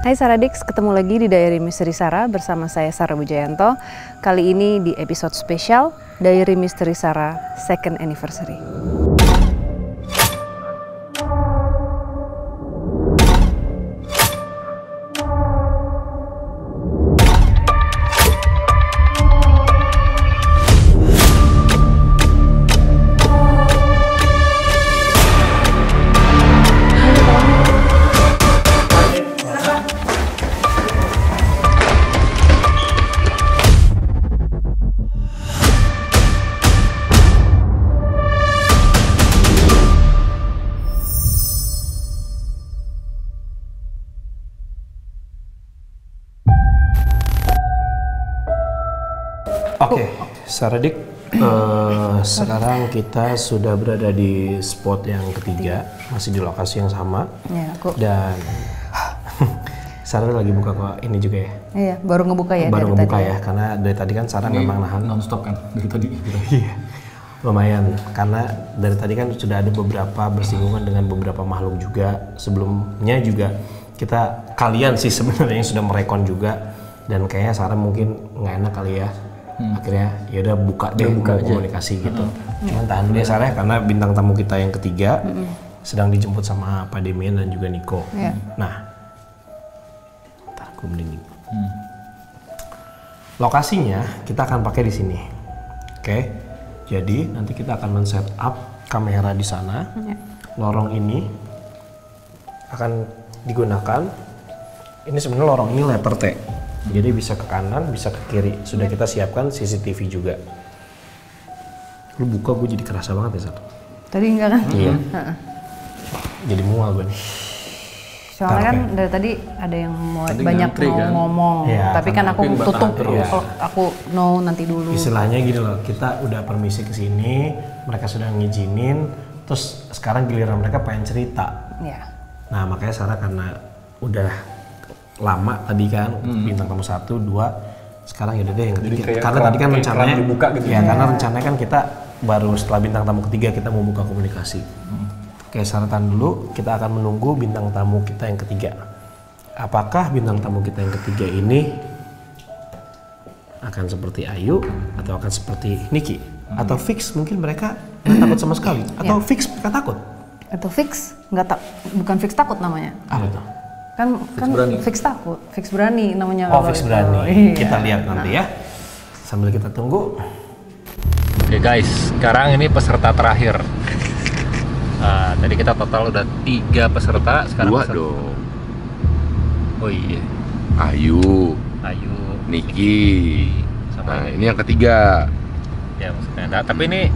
Hai Saradix, ketemu lagi di Diary Misteri Sarah bersama saya Sarah Bujayanto. Kali ini di episode spesial Diary Misteri Sarah Second Anniversary. Oke, Saradik, sekarang kita sudah berada di spot yang ketiga, masih di lokasi yang sama. Ya, dan Sarah lagi buka kok ini juga ya? Iya, baru ngebuka ya. Baru ngebuka ya, karena dari tadi kan Sarah memang nahan non-stop kan dari tadi. Iya, lumayan, karena dari tadi kan sudah ada beberapa bersinggungan dengan beberapa makhluk juga. Sebelumnya juga kalian sih sebenarnya yang sudah merekon juga, dan kayaknya Sarah mungkin nggak enak kali ya. Akhirnya ya udah buka deh, buka komunikasi gitu. Cuman tahan dulu ya Sarah, karena bintang tamu kita yang ketiga sedang dijemput sama Pak Demian dan juga Niko. Nah, ntar aku mendingin. Lokasinya kita akan pakai di sini. Oke. Jadi nanti kita akan men-set up kamera di sana. Lorong ini akan digunakan. Ini sebenarnya lorong ini letter T. Jadi bisa ke kanan, bisa ke kiri. Sudah kita siapkan CCTV juga. Lu buka, gue jadi kerasa banget ya, Sat. Tadi enggak kan? Iya. Jadi mual gue nih. Soalnya kan dari tadi ada yang banyak ngantri, mau kan? ngomong, Ya, tapi kan aku tutup. terus. Aku no nanti dulu. Istilahnya gini loh, kita udah permisi ke sini, mereka sudah ngizinin, terus sekarang giliran mereka pengen cerita. Ya. Nah, makanya Sarah karena udah lama tadi kan, bintang tamu 1, 2, sekarang yaudah deh yang ketiga. Karena tadi kan rencananya dibuka gitu. Ya, karena rencananya kan kita baru setelah bintang tamu ketiga kita mau buka komunikasi. Oke, Sarah tahan dulu, kita akan menunggu bintang tamu kita yang ketiga. Apakah bintang tamu kita yang ketiga ini akan seperti Ayu atau akan seperti Niki? Atau fix mungkin mereka nggak takut sama sekali? Atau fix mereka takut? Atau fix bukan fix takut namanya. Apa tuh? Kan fix takut, fix berani namanya. Oh, fix berani. Iya. Kita lihat nanti ya. Sambil kita tunggu. Oke guys, sekarang ini peserta terakhir. Tadi kita total udah 3 peserta, sekarang 2 dong. Oh iya. Ayu, Niki, nah ini yang ketiga. Ya maksudnya, tapi ini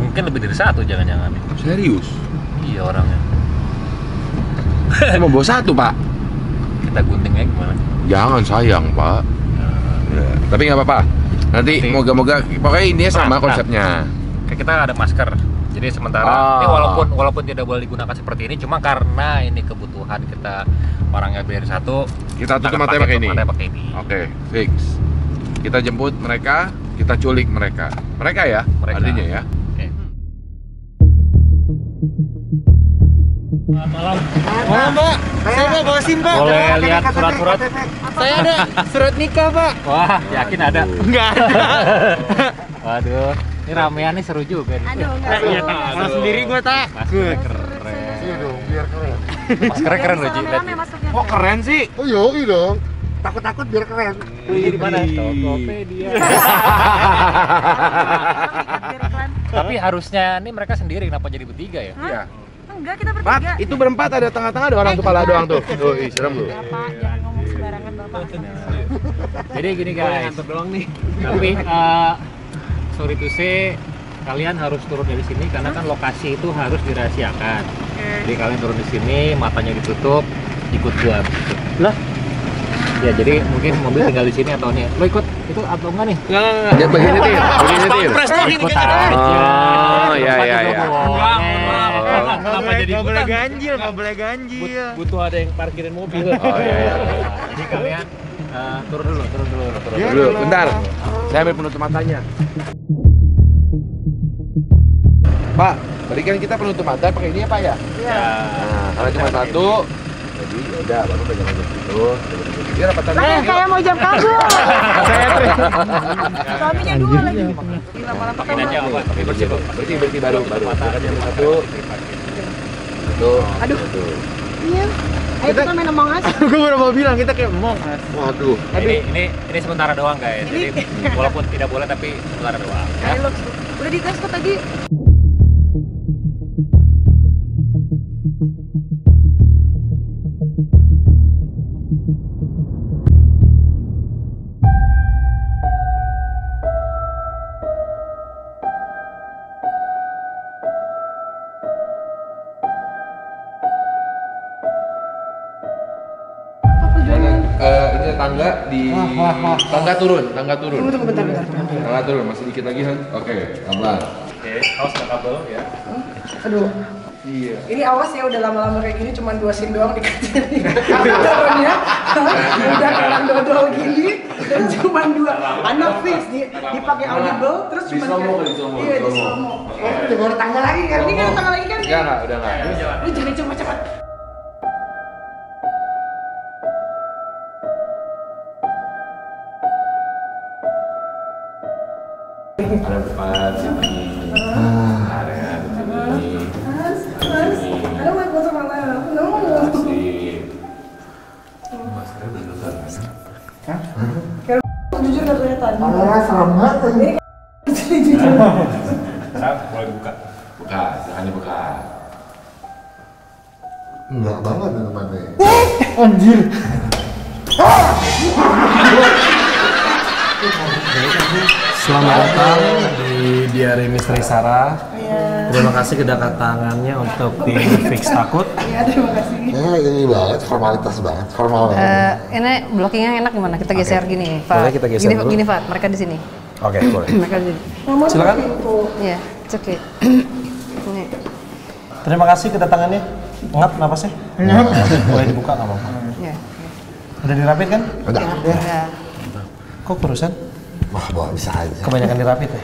mungkin lebih dari 1 jangan-jangan nih. Serius? Iya orangnya. Cuma bawa 1 pak. Kita gunting aja gimana? Jangan sayang pak. Ya, tapi nggak apa-apa. Nanti moga-moga pokoknya ini sama konsepnya. Kayak kita ada masker. Jadi sementara ini walaupun tidak boleh digunakan seperti ini, cuma karena ini kebutuhan kita orangnya biar 1, Kita tutup matanya pakai ini. ini. Oke, fix. Kita jemput mereka, kita culik mereka. Mereka ya, artinya ya. Oke. Malam Pak, saya mau bawa SIM Pak. Boleh lihat surat-surat? Saya ada surat nikah Pak. Wah, yakin ada? Enggak ada. Waduh, ini ramean nih, seru juga nih. Aduh, enggak. Iya tak, malah sendiri gua tak. Maskernya keren. Iya dong, biar keren. Maskernya keren loh, Ji. Lihat. Oh keren sih. Oh yoi dong. Takut-takut biar keren. Wih, di mana? Tokopedia. Tapi harusnya nih mereka sendiri, kenapa jadi bertiga ya? Iya. Enggak, kita Pak, bertiga. itu berempat ada tengah-tengah ada orang kepala doang tuh. Tuh, serem lu. Bapak, jangan ngomong sembarangan Bapak. Jadi gini guys. Tapi sorry to say, kalian harus turun dari sini karena kan lokasi itu harus dirahasiakan. Jadi kalian turun di sini, matanya ditutup, ikut gua. Lah? Ya jadi mungkin mobil tinggal di sini atau nih. Lo ikut itu atau enggak nih? Enggak. Ya begini tir, Ikut aja. Oh, iya. Kenapa jadi Nggak boleh ganjil, nggak boleh ganjil. butuh ada yang parkirin mobil. Oh iya. Jadi kalian turun dulu. Dulu, bentar. Saya ambil penutup matanya. Pak, tadi kan kita penutup mata pakai ini ya Pak ya? Iya. Nah, karena cuma 1, Jadi ya udah baru pegang jam itu. Dia rapatan. Kayak mau jam kabur. Suaminya dua lagi. Gila malah pakai Pakai aja apa? Tapi bersih kok. Bersih baru. Kan jam 1. Tuh. Aduh. Iya. Ayo kita main Among Us. Gue baru mau bilang kita kayak Among Us. Waduh. Ini sementara doang guys. Jadi walaupun tidak boleh tapi sementara doang. Ya. Ayo, udah digas kok tadi. Ini tangga di tangga turun. Tangga turun masih dikit lagi kan? Oke, pelan. Oke, awas nggak kabel ya. Aduh. Iya. Ini awas ya udah lama-lama kayak gini cuma 2 scene doang dikasih. Karena udah kayak dodol gini dan cuma 2. Anak fix dipakai audible terus cuma di slow-mo. Iya, di slow-mo. Udah baru tangga lagi kan? Ini kan tangga lagi kan? Udah enggak. Lu jangan cepat-cepat. Ada depan sini. Ada di sini. Ada mau foto mana? No. Jujur gak kelihatan. Serem banget. Sekarang boleh buka. Buka, jangan dibuka. Enggak banget tempatnya. Anjir. Selamat datang di Diary Misteri Sarah. Terima kasih kedatangannya untuk tim Fix Takut. Iya, terima kasih. Ya ini banget, formalitas banget, formal banget. Ini blockingnya enak gimana? Kita geser gini, Pak. Boleh kita geser dulu? Gini, Pak. Mereka di sini. Oke, boleh. Mereka di sini. Silakan. Iya, it's okay. Ini. Terima kasih kedatangannya. Ngap napasnya? Boleh dibuka nggak apa-apa. Ya. Udah dirapit kan? Udah. Ya. Kok kurusan? Wah, bawa bisa aja. Kebanyakan dirapit ya?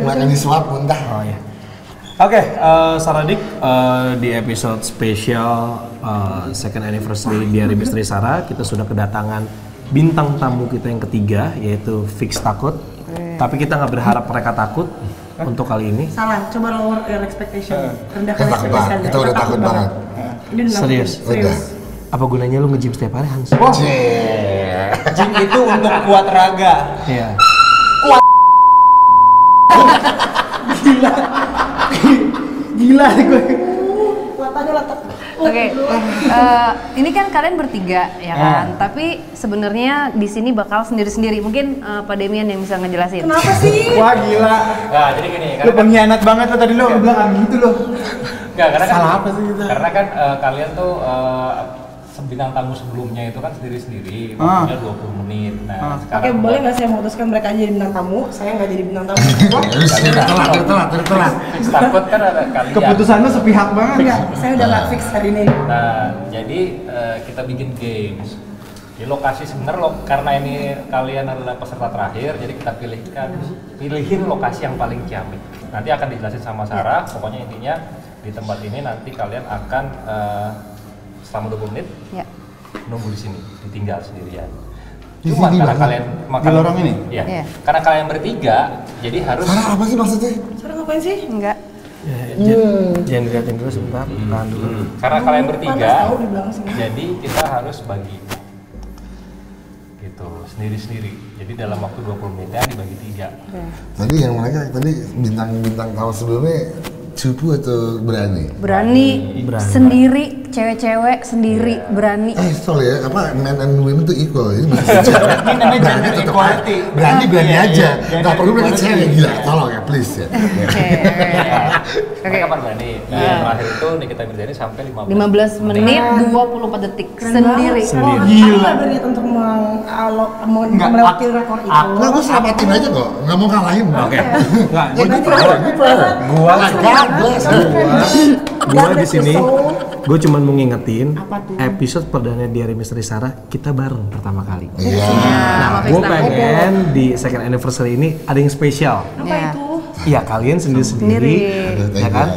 Makan di swap muntah. Oh iya. Oke, Saradik, di episode spesial second anniversary Diary Misteri Sarah, kita sudah kedatangan bintang tamu kita yang ketiga, yaitu Fix Takut. Tapi kita nggak berharap mereka takut untuk kali ini. Salah, coba lower your expectation. Rendahkan Kita takut banget, kita udah takut banget. Ini udah Serius? Udah. Apa gunanya lu nge-gym setiap hari, Hans? Gym itu untuk kuat raga. Iya. Gila gue. Latanya latak. Oke, ini kan kalian bertiga ya kan, tapi sebenarnya di sini bakal sendiri-sendiri. Mungkin Pak Demian yang bisa ngejelasin. Kenapa sih? Wah gila. Nah, jadi gini, Lu pengkhianat banget lo tadi lo bilang gitu lo. Enggak, karena kan Salah apa sih kita? Karena kan kalian tuh bintang tamu sebelumnya itu kan sendiri-sendiri, waktunya 20 menit. Nah, Oke, sekarang boleh nggak saya memutuskan mereka jadi bintang tamu? Saya nggak jadi bintang tamu. Telat. Takut kan ada kalian. Keputusan lo sepihak banget ya. Saya udah nggak fix hari ini. Nah, jadi kita bikin games di lokasi sebenarnya karena ini kalian adalah peserta terakhir, jadi kita pilihin lokasi yang paling ciamik. Nanti akan dijelasin sama Sarah. Pokoknya intinya di tempat ini nanti kalian akan selama 20 menit Ya. nunggu di sini, ditinggal sendirian. Di Cuma sini karena banget? kalian Di lorong ini? Iya. Iya. Karena kalian bertiga, jadi harus Sarah apa sih maksudnya? Sarah ngapain sih? Enggak. Jangan dilihatin dulu sebentar, tahan dulu. karena kalian bertiga, Panas tahu di belakang sini. jadi kita harus bagi gitu sendiri-sendiri. Jadi dalam waktu 20 menitnya dibagi 3. Tadi yang mereka tadi bintang tahun sebelumnya cupu atau berani? Berani. Sendiri, cewek-cewek sendiri berani. Sorry ya, apa men and women tuh equal, jadi masih cewek. Ini namanya Berani gender tetap equality. berani Iya, aja, iya, nggak perlu mereka gender cewek gila, tolong ya please ya. Oke. Kapan berani? Nah, yang terakhir itu Nikita Mirzani sampai 15 menit 24 detik sendiri. Gila. Aku berniat untuk melewati rekor itu. Nggak, gue selamatin aja kok, nggak mau kalahin. Oke. Enggak, Gua di sini, gue cuma mau ngingetin episode perdana Diary Misteri Sarah kita bareng pertama kali. Iya. Nah, gue pengen di second anniversary ini ada yang spesial. Ya. Iya, kalian sendiri-sendiri. Ya kan?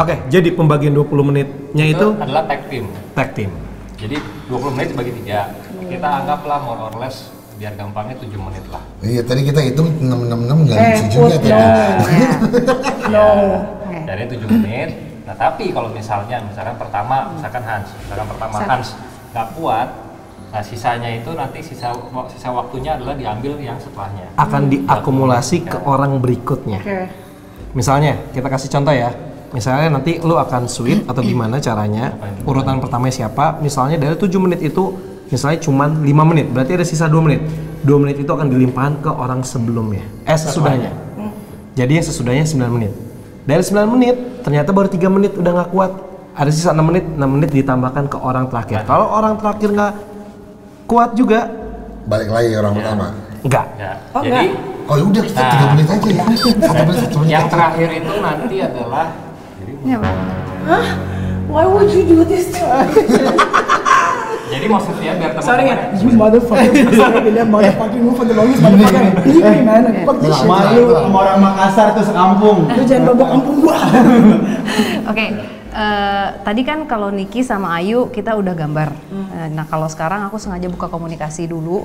Oke, jadi pembagian 20 menitnya itu adalah tag team. tag team. Jadi 20 menit dibagi 3. Kita anggaplah more or less biar gampangnya 7 menit lah. Iya, tadi kita hitung 666 nggak lucu juga tadi. No. Dari 7 menit. Nah, tapi kalau misalkan Hans nggak kuat, nah sisanya itu nanti sisa waktunya adalah diambil yang setelahnya. Akan diakumulasi ke orang berikutnya. Misalnya, kita kasih contoh ya. Misalnya nanti lu akan sweep atau gimana caranya, urutan pertama siapa, misalnya dari 7 menit itu, misalnya cuma 5 menit, berarti ada sisa 2 menit. 2 menit itu akan dilimpahkan ke orang sebelumnya, sesudahnya. Jadi yang sesudahnya 9 menit. Dari 9 menit, ternyata baru 3 menit udah nggak kuat. Ada sisa 6 menit ditambahkan ke orang terakhir. Kalau orang terakhir nggak kuat juga, Balik lagi orang pertama. enggak. Jadi Oh ya udah kita 3 menit aja ya. 1 menit. yang terakhir itu nanti adalah Why would you do this to me? jadi maksudnya biar Sorry ya, teman-teman you motherfucker. That motherfucking move for the longest motherfucker. Believe me man, fuck this shit. Malu sama orang Makassar tuh sekampung. Lu jangan bawa kampung gua. Oke, tadi kan kalau Niki sama Ayu kita udah gambar. Nah kalau sekarang aku sengaja buka komunikasi dulu.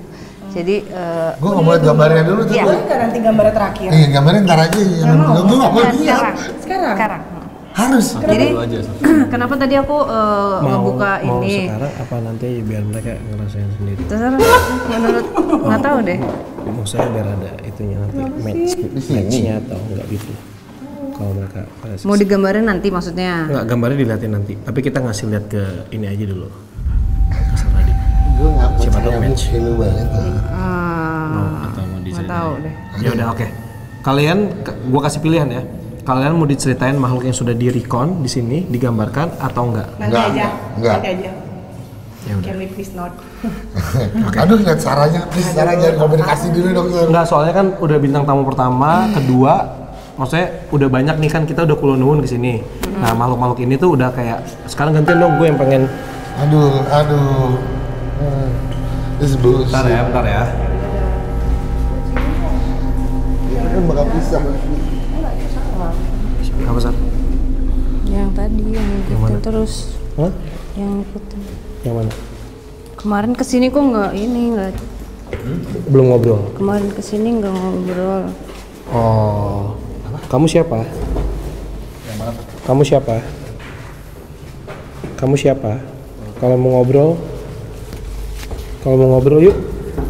Jadi Gue nggak boleh gambarnya dulu tuh. Iya. Boleh nggak nanti gambarnya terakhir? Iya, gambarnya ntar aja. Gue nggak boleh lihat. sekarang. Harus. Jadi kenapa tadi aku ngebuka mau ini? sekarang apa nanti biar mereka ngerasain sendiri. Terserah, menurut nggak tahu deh. Maksudnya biar ada itunya nanti match-nya atau enggak gitu. Kalau mereka Mau digambarin nanti maksudnya? enggak, gambarnya dilihatin nanti. Tapi kita ngasih lihat ke ini aja dulu. Kasar tadi. Gue nggak Siapa tahu percaya match. lu banget. Atau mau Nggak diceritain. tahu deh. Ya udah oke. Kalian gua kasih pilihan ya. Kalian mau diceritain makhluk yang sudah di-recon di sini, digambarkan atau enggak? Nanti aja. Enggak. Nanti aja. Ya udah. Can we please not? Aduh, lihat Sarahnya. Please, Sarah jangan komunikasi dulu dong. Enggak, soalnya kan udah bintang tamu pertama, kedua, maksudnya udah banyak nih kan kita udah kulon-nuwun ke sini. Nah, makhluk-makhluk ini tuh udah kayak sekarang gantian dong gue yang pengen. Aduh. This is bullshit. Bentar ya. Ya kan bakal pisah. Apa Sar? Yang tadi yang ngikutin terus. Hah? Yang ngikutin. Yang mana? Kemarin kesini kok nggak Belum ngobrol. Kemarin kesini nggak ngobrol. Oh. Kamu siapa? Kamu siapa? Kamu siapa? Kalau mau ngobrol yuk.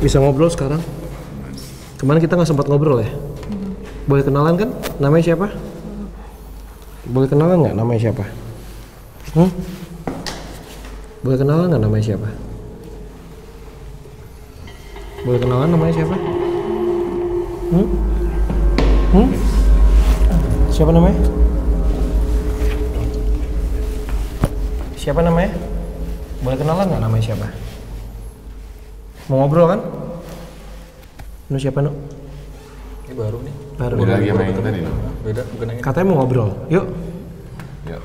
Bisa ngobrol sekarang. Kemarin kita nggak sempat ngobrol ya? Boleh kenalan kan? Namanya siapa? Boleh kenalan nggak namanya siapa? Boleh kenalan nggak namanya siapa? Boleh kenalan namanya siapa? Siapa namanya? Siapa namanya? Boleh kenalan nggak namanya siapa? Mau ngobrol kan? Nu siapa Nu? Ini baru nih. Baru. Beda lagi sama yang tadi. Beda, bukan yang ini. Katanya mau ngobrol. Yuk. Yuk.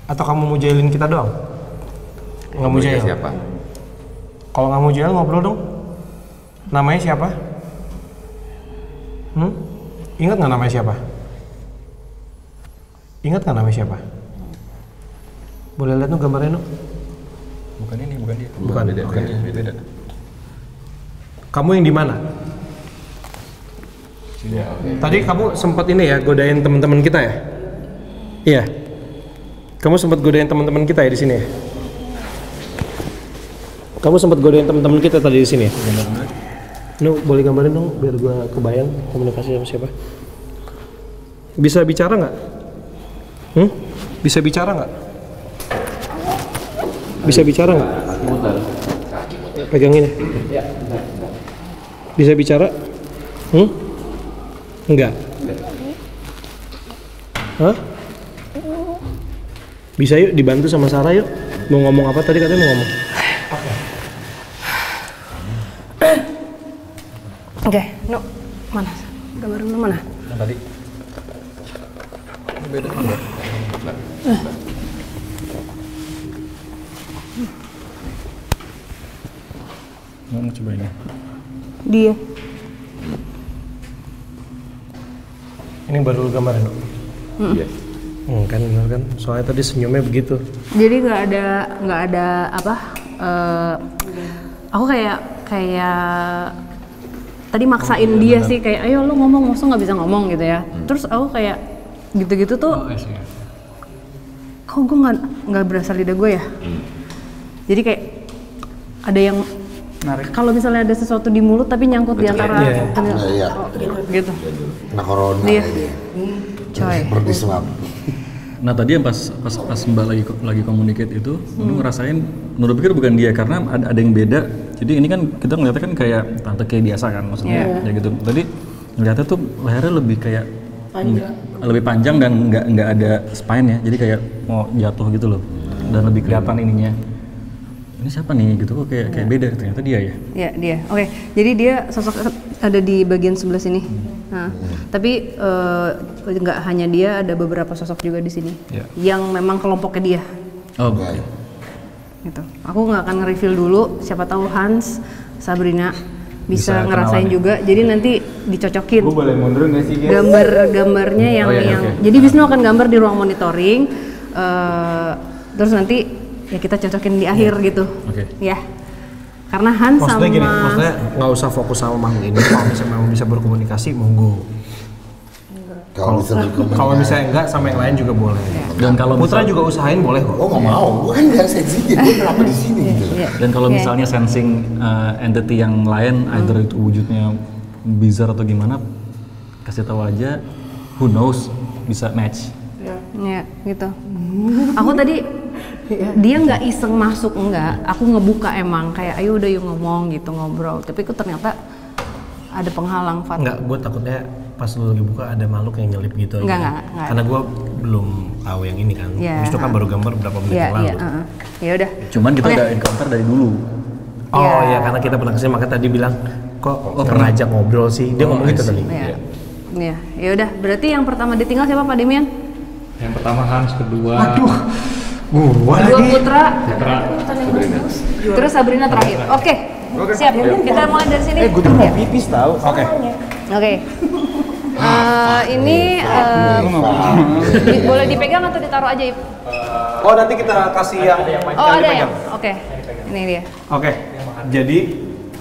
Atau kamu mau jailin kita doang? Nggak mau jail? Siapa? Kalau nggak mau jail ngobrol dong. Namanya siapa? Ingat nggak namanya siapa? Ingat nggak namanya siapa? Boleh lihat Nu gambarnya Nu? Bukan ini, bukan dia. Bukan. Beda, Oke. beda. Kamu yang di mana? Sini. Tadi kamu sempat ini ya godain teman-teman kita ya? Iya. Kamu sempat godain teman-teman kita ya di sini ya? Kamu sempat godain teman-teman kita tadi di sini ya? Nu, boleh gambarin dong biar gua kebayang komunikasi sama siapa? Bisa bicara nggak? Bisa bicara nggak? Bisa bicara nggak? Pegang ini. Bisa bicara? Enggak. Hah? Bisa yuk dibantu sama Sarah yuk. Mau ngomong apa tadi katanya mau ngomong? Oke, Nu, mana? Gambar Nu mana? Yang tadi. Beda. Mau coba ini. Dia. Ini baru lu gambarin dong. Iya. Kan bener kan, soalnya tadi senyumnya begitu. Jadi nggak ada apa? Aku kayak tadi maksain dia sih kayak ayo lu ngomong, masa nggak bisa ngomong gitu ya. Terus aku kayak gitu-gitu tuh. Kok gue nggak berasal lidah gue ya? Jadi kayak ada yang kalau misalnya ada sesuatu di mulut tapi nyangkut di antara gitu. Kena corona Dia. dia. Coy. Seperti swab. Nah tadi yang pas Mbak lagi communicate itu, Nunu ngerasain, Nunu pikir bukan dia karena ada yang beda. Jadi ini kan kita ngeliatnya kan kayak tante kayak biasa kan, maksudnya ya gitu. Tadi ngeliatnya tuh lehernya lebih kayak lebih panjang dan nggak ada spine ya, jadi kayak mau jatuh gitu loh, dan lebih kelihatan ininya. Ini siapa nih gitu kok kayak beda, ternyata dia ya. Iya dia. Oke. Jadi dia sosok ada di bagian sebelah sini. Nah, tapi nggak hanya dia, ada beberapa sosok juga di sini yang memang kelompoknya dia. Oh, oke. Gitu. Aku nggak akan nge-reveal dulu. Siapa tahu Hans, Sabrina bisa ngerasain juga. Jadi nanti dicocokin. Gue boleh mundur nggak sih guys? Gambarnya yang Jadi Wisnu akan gambar di ruang monitoring. Terus nanti ya kita cocokin di akhir gitu. Ya. Karena Hans maksudnya sama gini, maksudnya nggak usah fokus sama makhluk ini. Kalau misalnya memang bisa berkomunikasi, monggo. Kalau misalnya enggak, sama yang lain juga boleh. Dan kalau Putra juga usahain boleh kok. Oh nggak mau, gue kan nggak seksi, gue kenapa di sini gitu. Dan kalau misalnya sensing entity yang lain, either itu wujudnya bizarre atau gimana, kasih tahu aja, who knows, bisa match. Ya, gitu. Aku tadi dia nggak iseng masuk, enggak. Aku ngebuka emang kayak ayo udah yuk ngomong gitu, ngobrol. Tapi aku ternyata ada penghalang, Fat. Enggak, gue takutnya pas lu lagi buka ada makhluk yang nyelip gitu aja. Enggak. Karena gue belum tahu yang ini kan. Habis itu kan baru gambar berapa menit yang lalu. Ya udah. Cuman kita udah encounter dari dulu. Oh ya, karena kita pernah kesini, makanya tadi bilang kok pernah ajak ngobrol sih. Dia ngomong gitu tadi. Iya. Ya udah, berarti yang pertama ditinggal siapa, Pak Demian? Yang pertama Hans, kedua Dua Putra. Terus Sabrina terakhir. Oke. Siap. Kita mulai dari sini. Gue tuh mau pipis tahu. Oke. Ini boleh dipegang atau ditaruh aja, Ip? Oh, nanti kita kasih yang ada ya? Oke. Ini dia. Oke. Jadi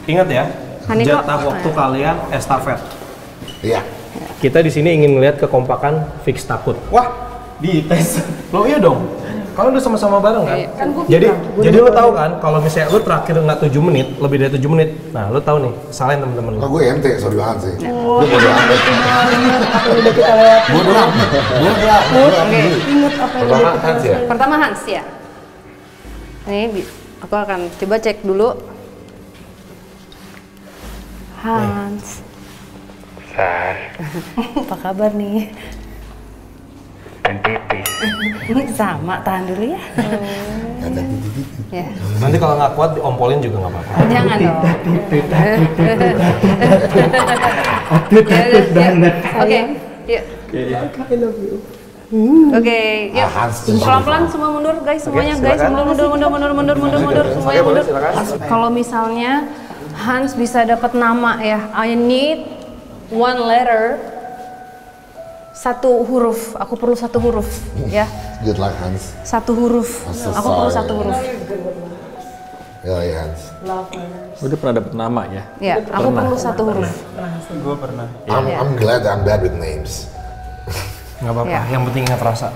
ingat ya, Haniko. jatah waktu kalian estafet. Iya. Kita di sini ingin melihat kekompakan fix takut. Wah, dites. Lo iya dong. Kalau udah sama-sama bareng kan? Jadi lo tahu kan kalau misalnya lo terakhir nggak 7 menit, lebih dari 7 menit. Nah, lo tahu nih, salahin temen-temen lo. Oh, gue ente, sorry banget sih. Udah kita lihat. Ingat apa yang udah kita Hans ya? Pertama Hans ya. Ini aku akan coba cek dulu. Hans. Apa kabar nih? Sama, tahan dulu ya. Ya. Nanti kalau nggak kuat diompolin juga nggak apa-apa. Jangan dong. Oke, yuk. Oke, yuk. Pelan-pelan semua mundur guys, semuanya guys. Mundur, semuanya mundur. Kalau misalnya Hans bisa dapat nama ya, I need one letter. Satu huruf, aku perlu satu huruf ya. Good luck Hans. Satu huruf, aku perlu satu huruf. Ya Hans. Udah pernah dapet nama ya? Ya, aku perlu satu huruf. Gue pernah. I'm glad I'm bad with names. Nggak apa-apa, Ya. yang penting ingat rasa.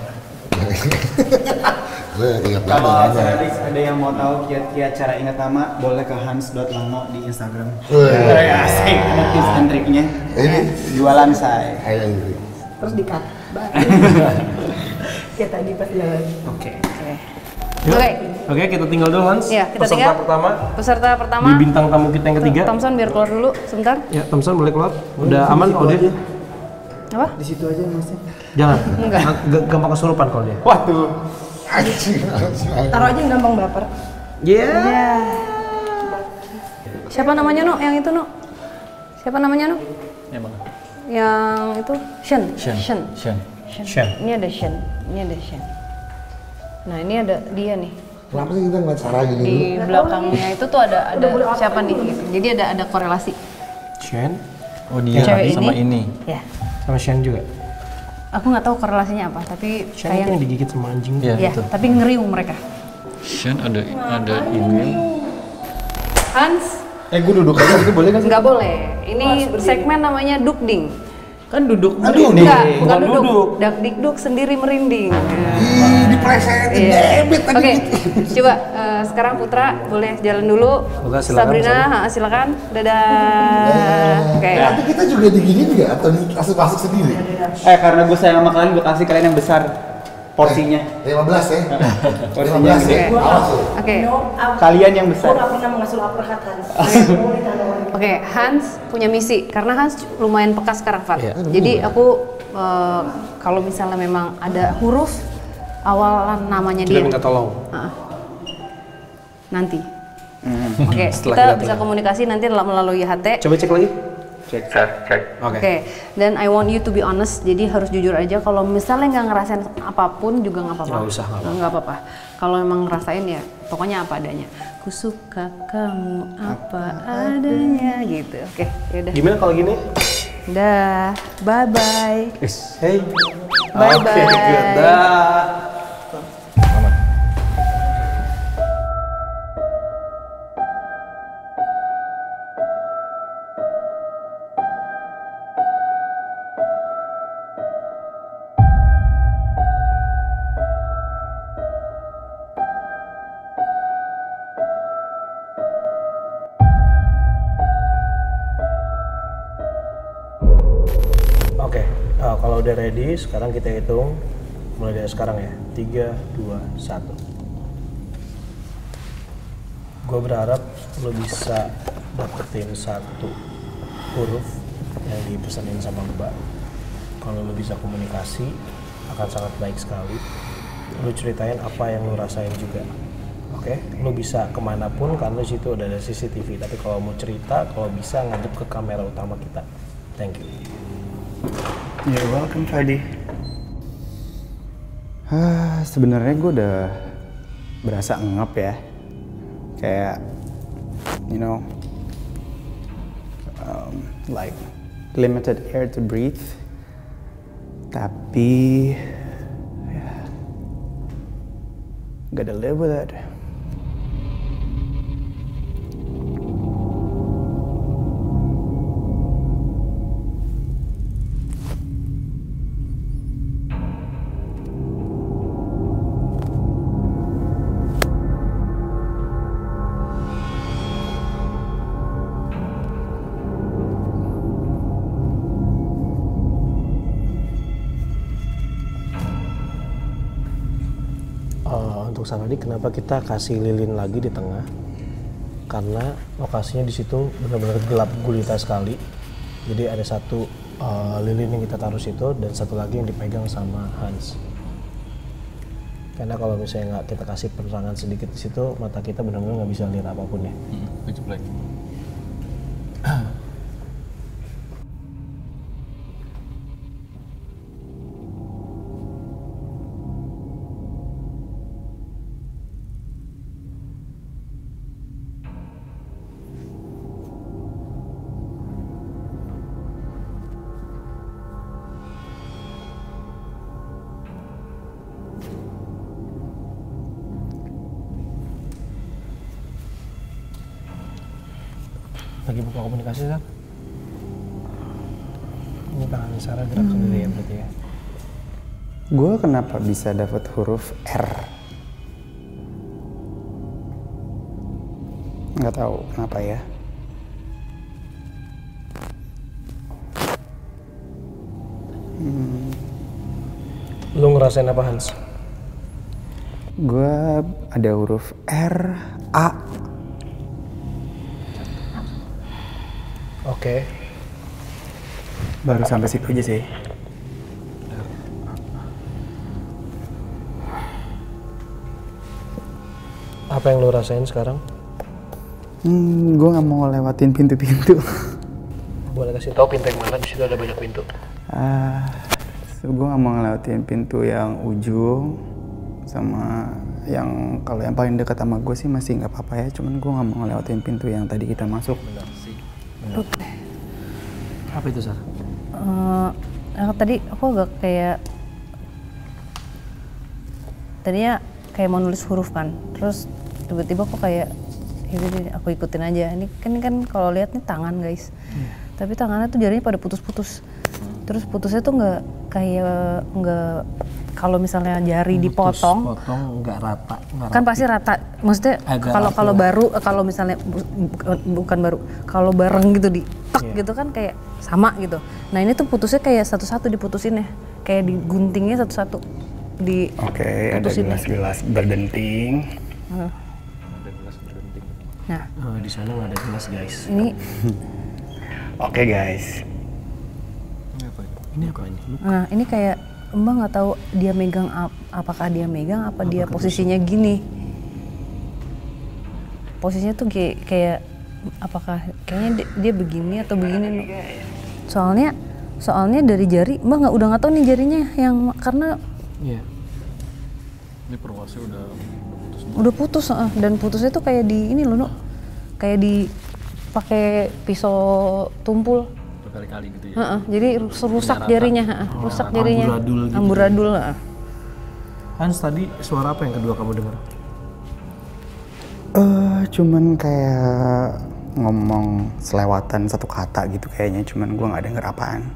Gue ingat Kalau banget. ada yang mau tahu kiat-kiat cara ingat nama, boleh ke hans.lango di Instagram. Asik, ada tips dan triknya. Ini Jualan saya. ayo. terus di-cut. Kayak tadi pas jalan. Oke. Oke. Oke, kita tinggal dulu Hans. Ya, kita Peserta tinggal. pertama. Peserta pertama. Di bintang tamu kita yang ketiga. Thompson biar keluar dulu sebentar. Ya, Thompson boleh keluar. Udah aman kalau dia? Apa? Di situ aja masnya. Jangan. Enggak. Gampang kesurupan kalau dia. Waduh. Anjing. Taruh aja yang gampang baper. Iya. Siapa namanya Nu? Yang itu Nu? Siapa namanya Nu? Yang mana? Yang itu Shen. Shen. Shen. Ini ada Shen. Ini ada Shen. Nah, ini ada dia nih. Kenapa sih kita ngeliat Sarah gini dulu? Di belakangnya itu tuh ada siapa nih gitu. Jadi ada korelasi. Shen. Oh dia Cewek sama ini. ini. Ya. Sama Shen juga. Aku nggak tahu korelasinya apa, tapi Shen yang digigit sama anjing. Iya, tapi ngeriung mereka. Shen ada ini. Hans. Gue duduk aja gitu boleh nggak sih? Nggak boleh. Ini segmen namanya dukding. Kan duduk. Enggak, bukan duduk. Dak dikduk sendiri merinding. Diplesetin debit tadi. Oke, coba sekarang Putra boleh jalan dulu. Oke, silakan, Sabrina, silakan. Dadah. Oke. Tapi kita juga digigit nggak atau langsung masuk sendiri? Karena gue sayang sama kalian, gue kasih kalian yang besar porsinya. 15 ya? Porsinya 15 ya? Awas loh. Oke. Kalian yang besar. Gue nggak pernah mengasuh uppercut Hans. Oke, Hans punya misi karena Hans lumayan peka sekarang, Fat. Iya. Jadi aku kalau misalnya memang ada huruf awalan namanya dia. Kita minta tolong. Nanti. Oke, kita bisa komunikasi nanti melalui HT. Coba cek lagi. Cek. Oke. Dan I want you to be honest. Jadi harus jujur aja. Kalau misalnya nggak ngerasain apapun juga nggak apa-apa. Nggak usah. Nggak apa-apa. Kalau emang ngerasain ya, pokoknya apa adanya. Ku suka kamu apa adanya gitu. Oke, yaudah. Gimana kalau gini? Dah, bye bye. Hey. Bye bye. Good. Dah. Kalau udah ready, sekarang kita hitung mulai dari sekarang ya. 3, 2, 1. Gue berharap lo bisa dapetin satu huruf yang dipesanin sama Mbak. Kalau lo bisa komunikasi, akan sangat baik sekali. Lo ceritain apa yang lo rasain juga. Oke? Lo bisa kemanapun karena di situ udah ada CCTV. Tapi kalau mau cerita, kalau bisa ngadep ke kamera utama kita. Thank you. You're welcome, Fadi. Sebenarnya gue udah berasa ngap ya. Kayak, you know, like limited air to breathe. Tapi, yeah, gotta live with it. Untuk Sanadi, kenapa kita kasih lilin lagi di tengah? Karena lokasinya di situ benar-benar gelap gulita sekali. Jadi ada satu lilin yang kita taruh situ dan satu lagi yang dipegang sama Hans. Karena kalau misalnya nggak kita kasih penerangan sedikit di situ, mata kita benar-benar nggak bisa lihat apapun ya. Lagi buka komunikasi kan? Ini tangan Sarah gerak sendiri ya berarti ya? Gue kenapa bisa dapat huruf R? Nggak tahu kenapa ya. Lu ngerasain apa, Hans? Gue ada huruf R, A. Oke. Baru sampai situ aja sih. Apa yang lu rasain sekarang? Gue nggak mau lewatin pintu-pintu. Boleh kasih tahu pintu yang mana? Di situ ada banyak pintu. Gue nggak mau ngelewatin pintu yang ujung sama yang kalau yang paling dekat sama gue sih masih nggak apa-apa ya. Cuman gue nggak mau ngelewatin pintu yang tadi kita masuk. Benar sih. Benar. Apa itu, Sar? tadi aku agak kayak tadinya kayak mau nulis huruf kan, terus tiba-tiba aku kayak aku ikutin aja. Ini kan kalau lihat nih tangan guys, tapi tangannya tuh jarinya pada putus-putus. Terus putusnya tuh nggak kalau misalnya jari dipotong, nggak rata. Kan pasti rata. Maksudnya kalau misalnya bukan baru, kalau bareng gitu di tek gitu kan kayak sama gitu. Nah ini tuh putusnya kayak satu-satu diputusin ya, kayak diguntingnya satu-satu di. Oke, ada gelas-gelas berdenting. Nah, di sana nggak ada gelas guys. Ini. Oke guys. Ini apa ini? Nah ini kayak Mbak nggak tahu dia megang apakah dia megang apa dia posisinya gini. Posisinya tuh kayak apakah kayaknya dia begini atau begini. Soalnya dari jari Mbak udah nggak tahu nih jarinya yang karena. Iya. Ini perwasnya udah putus dan putusnya tuh kayak di ini loh, kayak di pakai pisau tumpul. Berkali-kali gitu ya. Jadi rusak jarinya, rusak jarinya. Amburadul. Hans, tadi suara apa yang kedua kamu dengar? Cuman kayak ngomong selewatan satu kata gitu kayaknya, cuman gua nggak denger apaan.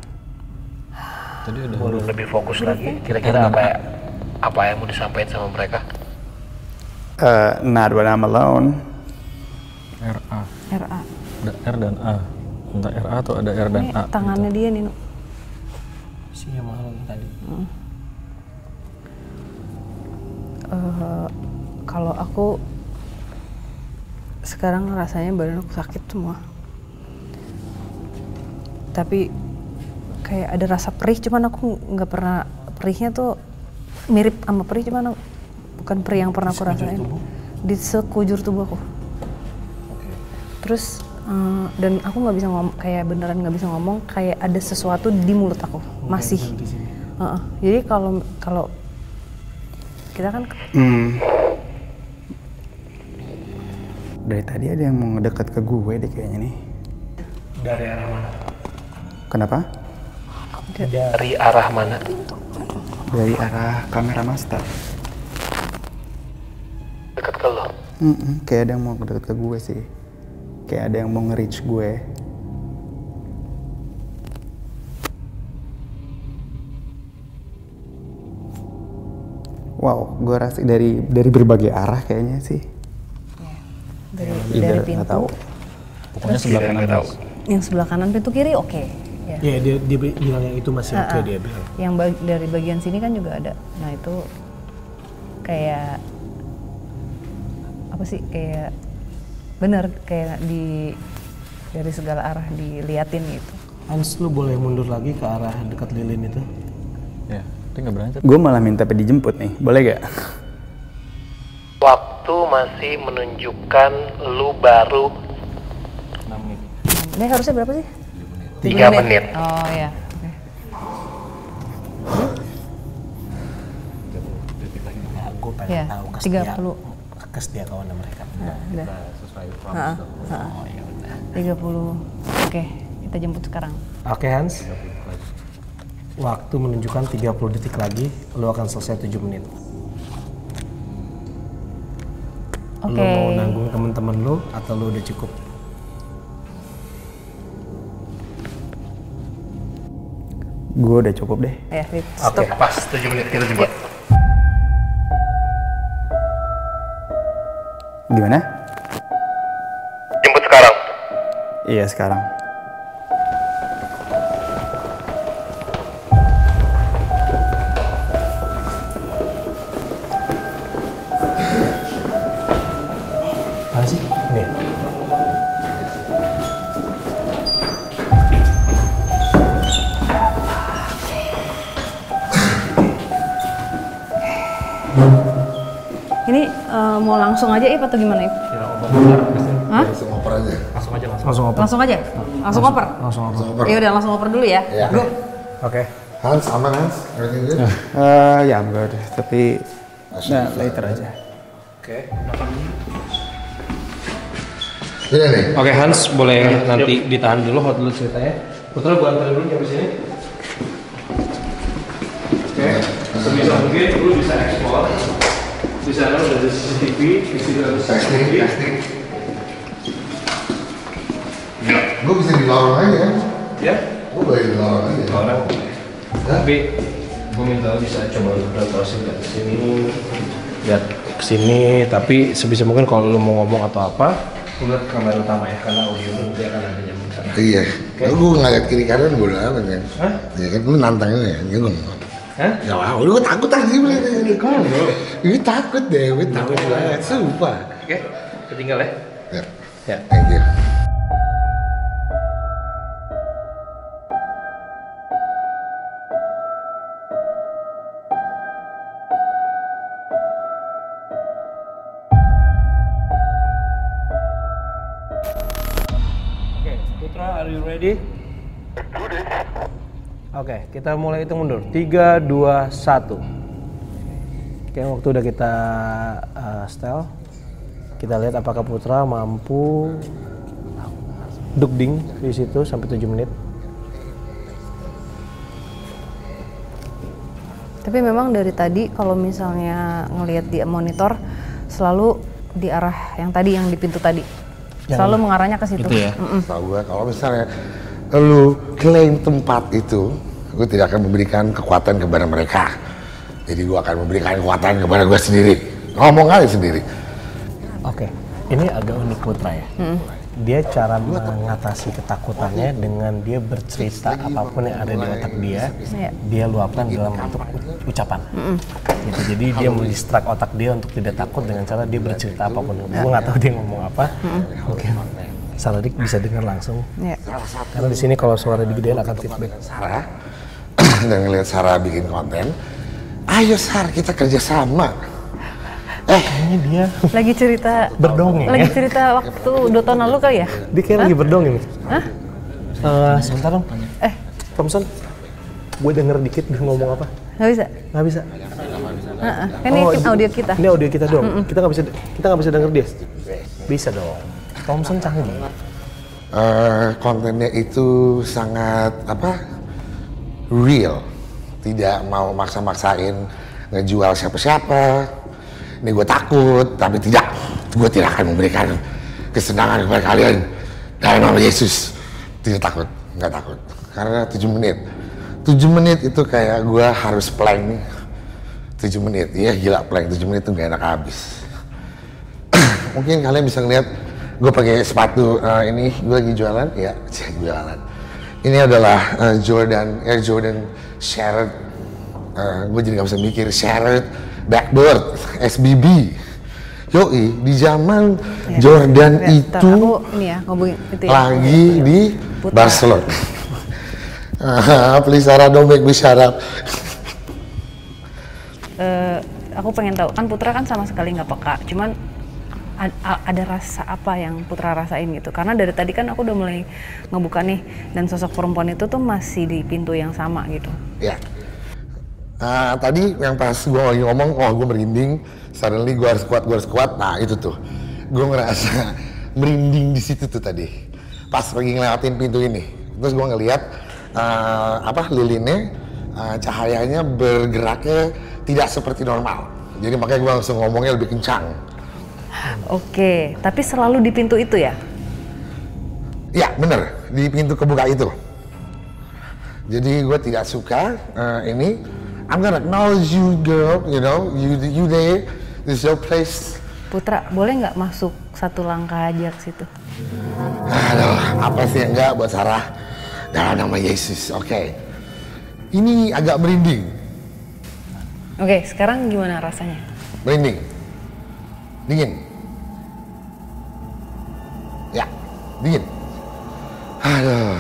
Tadi ada lebih fokus lagi. Kira-kira apa yang mau disampaikan sama mereka? Not when I'm alone. RA. RA. Ada R dan A. Entah RA atau ada R dan A. Tangannya gitu. dia nih. Si yang mahal tadi. Kalau aku sekarang rasanya badan aku sakit semua. Tapi kayak ada rasa perih, cuman aku nggak pernah perihnya tuh mirip sama perih, cuman bukan perih yang pernah aku rasain. Di sekujur tubuh aku. Terus dan aku nggak bisa ngomong, kayak beneran nggak bisa ngomong, kayak ada sesuatu di mulut aku masih. Jadi kalau kita kan dari tadi ada yang mau ngedeket ke gue deh kayaknya nih. Dari arah mana? Kenapa? Dari arah mana? Dari arah kamera master. Dekat ke lo? Kayak ada yang mau ngedeket ke gue sih. Kayak ada yang mau nge-reach gue. Wow, gue rasa dari berbagai arah kayaknya sih. Dari pintu. Tahu. Pokoknya sebelah kanan. Yang sebelah kanan pintu kiri oke. Iya, dia bilang yang itu masih oke dia bilang. Yang dari bagian sini kan juga ada. Nah itu kayak apa sih, kayak bener kayak dari segala arah diliatin gitu. Hans, lu boleh mundur lagi ke arah dekat lilin itu? Ya, dia nggak berani. Gue malah minta dijemput nih, boleh gak? Waktu masih menunjukkan lu baru 6 menit. Ini harusnya berapa sih? 3 menit. Oh ya. Gue pengen Ya, tahu 30. kesetiakawan mereka. Udah. Sesuai promise dong. Oh ya udah. 30. Oke, kita jemput sekarang. Oke Hans. Waktu menunjukkan 30 detik lagi, lu akan selesai 7 menit. Oke. Lu mau nanggung temen-temen lu atau lu udah cukup? Gue udah cukup deh. Ya, stop. Oke, pas 7 menit kita jemput. Gimana? Jemput sekarang. Iya sekarang. Mana sih? Nih. Ini mau langsung aja Ip atau gimana Ip? Hah? Langsung oper aja. Langsung aja. Langsung aja? Langsung oper? Langsung oper. Ya udah langsung oper dulu ya. Ya. Go. Oke. Hans, aman Hans? Everything good? Ya enggak deh, tapi later aja. Oke. Udah nih. Oke Hans, boleh nanti ditahan dulu, hold dulu ceritanya. Putra gua anterin dulu sampai sini. sebisa mungkin lu bisa explore. Di sana udah ada CCTV, di sini ada CCTV. Gue bisa di lorong aja. Ya? Gue boleh di lorong aja. Lorong. Tapi gue minta lu bisa coba browsing ke sini, lihat ke sini. Tapi sebisa mungkin kalau lu mau ngomong atau apa, lu lihat kamera utama ya, karena audio lu nanti akan ada nyambung sana. Iya. Kalau gue ngeliat kiri kanan gue udah apa kan? Hah? Ya kan lu nantangin ya, gue Hah? ya wow, lu takut aja bener. Gue takut deh, gue takut banget, sumpah. Oke, ketinggal ya? Ya. Ya. Thank you. Oke, Putra, are you ready? Oke, kita mulai hitung mundur. 3, 2, 1. Oke, waktu udah kita setel. Kita lihat apakah Putra mampu dugding di situ sampai 7 menit. Tapi memang dari tadi kalau misalnya ngelihat di monitor selalu di arah yang tadi, yang di pintu tadi. Selalu mengarahnya ke situ. Itu ya. Tahu gue kalau misalnya lu klaim tempat itu, gue tidak akan memberikan kekuatan kepada mereka. Jadi gue akan memberikan kekuatan kepada gue sendiri. Ngomong aja sendiri. Oke, ini agak unik Putra ya. Dia cara mengatasi ketakutannya dengan dia bercerita apapun yang ada di otak dia, dia luapkan dalam bentuk ucapan. Gitu. Jadi dia mendistract otak dia untuk tidak takut dengan cara dia bercerita apapun. Gue nggak tahu dia ngomong apa. Oke. Saradik bisa dengar langsung. Karena di sini kalau suara digedein akan feedback. Sarah, dan ngeliat Sarah bikin konten, ayo Sarah kita kerja sama. Kayaknya dia lagi cerita berdongeng. Lagi cerita waktu 2 tahun lalu kali ya? Dia kayak lagi berdongeng. Hah? Sebentar dong. Thompson, gue denger dikit dia ngomong apa? Nggak bisa? Nggak bisa. Kan ini audio kita. Ini audio kita doang. Kita nggak bisa denger dia. Bisa dong. Thompson canggih. Kontennya itu sangat real, tidak mau maksa-maksain ngejual siapa-siapa. Ini gue takut, tapi tidak, gue tidak akan memberikan kesenangan kepada kalian dalam nama Yesus. Tidak takut, nggak takut, karena 7 menit. 7 menit itu kayak gue harus plank 7 menit, iya gila plank 7 menit itu gak enak habis. Mungkin kalian bisa ngeliat gue pakai sepatu ini, gue lagi jualan, ya jualan. Ini adalah Air Jordan Shattered, gue jadi gak bisa mikir, Shattered Backboard SBB. Yoi, di zaman Jordan itu aku ini ya, ngomongin itu ya. Lagi di Barcelona. Please Sarah, don't make me shut up. Aku pengen tahu, kan Putra kan sama sekali nggak peka, cuman ada rasa apa yang Putra rasain gitu? Karena dari tadi kan aku udah mulai ngebuka nih, dan sosok perempuan itu tuh masih di pintu yang sama gitu. Ya. Tadi yang pas gue lagi ngomong, gue merinding, suddenly gue harus kuat, nah itu tuh. Gue ngerasa merinding di situ tuh tadi. Pas lagi ngelewatin pintu ini. Terus gue ngeliat, lilinnya, cahayanya bergeraknya tidak seperti normal. Jadi makanya gue langsung ngomongnya lebih kencang. Oke, tapi selalu di pintu itu ya? Ya bener, di pintu kebuka itu. Jadi gue tidak suka ini. I'm gonna acknowledge you, girl. You know, you there. This is your place. Putra, boleh nggak masuk 1 langkah aja ke situ? Aduh, apa sih yang enggak buat Sarah? Dalam nama Yesus, oke. Ini agak merinding. Oke, sekarang gimana rasanya? Merinding. Dingin. Ya, dingin. Aduh.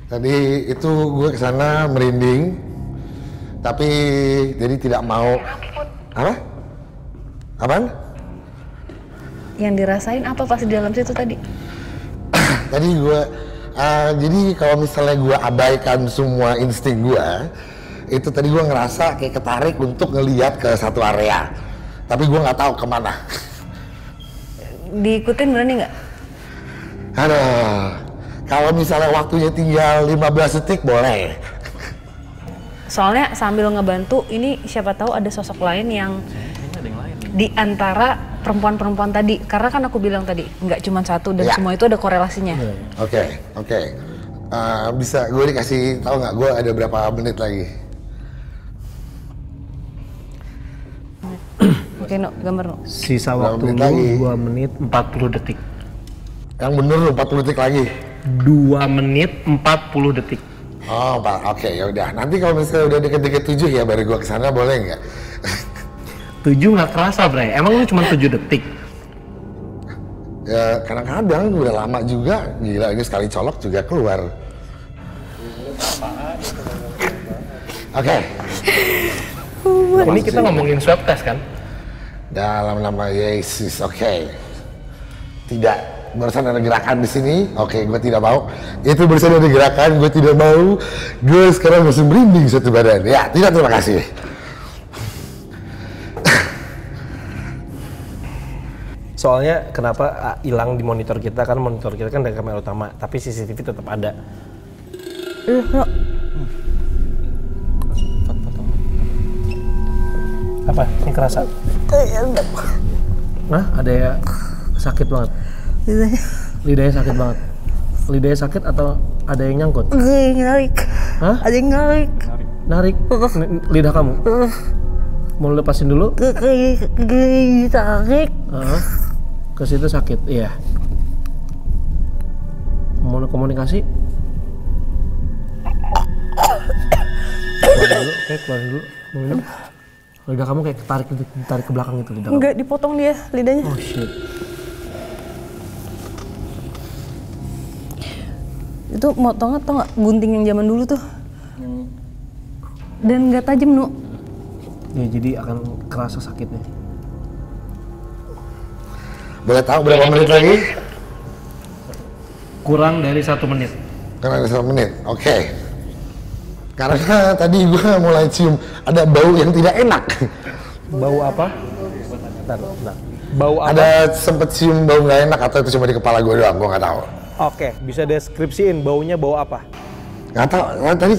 Tadi itu gue kesana merinding, tapi jadi tidak mau. Apa? Apaan? Yang dirasain apa pas di dalam situ tadi? Tadi gue, jadi kalau misalnya gue abaikan semua insting gue, itu tadi gue ngerasa kayak ketarik untuk ngeliat ke satu area, tapi gue nggak tahu kemana. Diikutin berani nggak? Aduh, kalau misalnya waktunya tinggal 15 detik boleh. Soalnya sambil ngebantu, ini siapa tahu ada sosok lain yang di antara perempuan-perempuan tadi. Karena kan aku bilang tadi, nggak cuma satu dan semua itu ada korelasinya. Oke. Bisa gue dikasih tahu nggak? Gue ada berapa menit lagi? Oke, no, gambar no. Sisa waktu lu 2 menit 40 detik. Yang bener lu 40 detik lagi. 2 menit 40 detik. Oh, oke, ya udah. Nanti kalau misalnya udah deket-deket 7 ya baru gua kesana, boleh nggak? 7 nggak kerasa, Bray. Emang lu cuma 7 detik? Ya kadang-kadang udah lama juga. Gila, ini sekali colok juga keluar. Oke. Ini kita ngomongin swab test kan? Dalam nama Yesus, oke. Tidak, barusan ada gerakan di sini. Oke, gue tidak mau. Itu barusan ada gerakan, gue tidak mau. Gue sekarang masih merinding satu badan. Ya, tidak, terima kasih. Soalnya kenapa hilang di monitor kita, kan monitor kita kan dari kamera utama, tapi CCTV tetap ada. Apa? Ini kerasa? Nah, ada ya sakit banget. Lidahnya sakit banget. Lidahnya sakit atau ada yang nyangkut? Narik. Hah? Ada yang narik. Narik? Lidah kamu? Mau lepasin dulu? Tarik. Ke situ sakit, iya. Mau komunikasi? Keluarin dulu, keluarin dulu. Mau minum? Lidah kamu kayak ditarik ke belakang gitu lidah. Enggak, dipotong dia lidahnya. Oh shit. Itu motongnya tau nggak, gunting yang zaman dulu tuh. Dan nggak tajam, Nu. Ya jadi akan kerasa sakitnya. Boleh tahu berapa menit lagi? Kurang dari 1 menit. Kurang dari 1 menit, oke. Karena tadi gue mulai cium ada bau yang tidak enak. Bau apa? Bentar. Bau apa? Ada sempet cium bau nggak enak atau itu cuma di kepala gue doang, gue nggak tahu. Oke, bisa deskripsiin baunya bau apa? Nggak tahu, tadi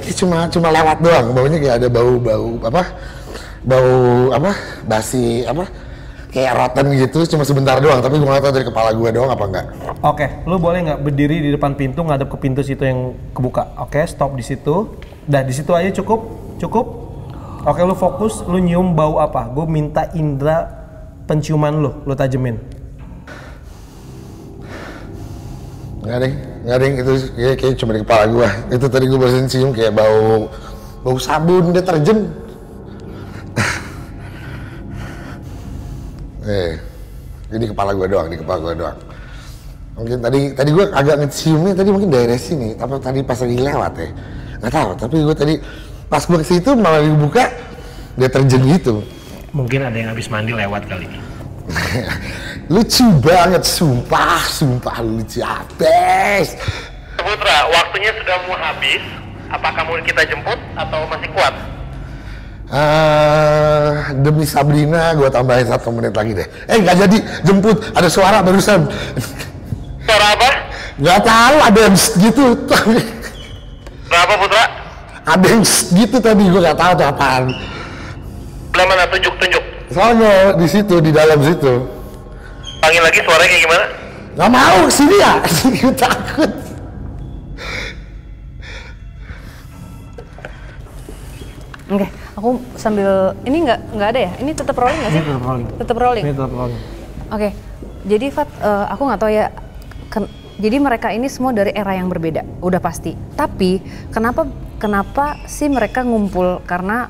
cuma lewat doang, baunya kayak ada bau basi kayak rotten gitu, cuma sebentar doang, tapi gue nggak tahu dari kepala gue doang apa enggak. Oke, lu boleh nggak berdiri di depan pintu ngadep ke pintu situ yang kebuka? Oke, stop di situ. Dah di situ aja cukup. Oke, lu fokus, lu nyium bau apa? Gue minta indera penciuman lu tajemin. Nggak ding, itu kayak cuma di kepala gue. Itu tadi gue barusan cium kayak bau sabun deterjen. Jadi di kepala gue doang. Mungkin tadi gue agak ngeciumnya tadi mungkin daerah sini, tapi tadi pas lagi lewat ya. Nggak tahu, tapi gue tadi pas gue ke situ malah dibuka deterjen gitu. Mungkin ada yang habis mandi lewat kali. Lucu banget, sumpah lucu abis. Putra, waktunya sudah mau habis. Apakah mau kita jemput atau masih kuat? Demi Sabrina gue tambahin 1 menit lagi deh. Nggak jadi jemput, ada suara barusan. Suara apa? Nggak tahu, ada yang gitu. Berapa Putra? Ada yang gitu tadi, gue nggak tahu tuh apaan. Belah mana? Tunjuk. Soalnya di situ, di dalam situ. Panggil lagi suaranya kayak gimana? Nggak mau kesini ya, gue takut. Oke, aku sambil ini nggak ada ya? Ini tetap rolling nggak sih? Tetap rolling. Oke, jadi Fat, aku nggak tahu ya. Jadi mereka ini semua dari era yang berbeda, udah pasti. Tapi kenapa sih mereka ngumpul? Karena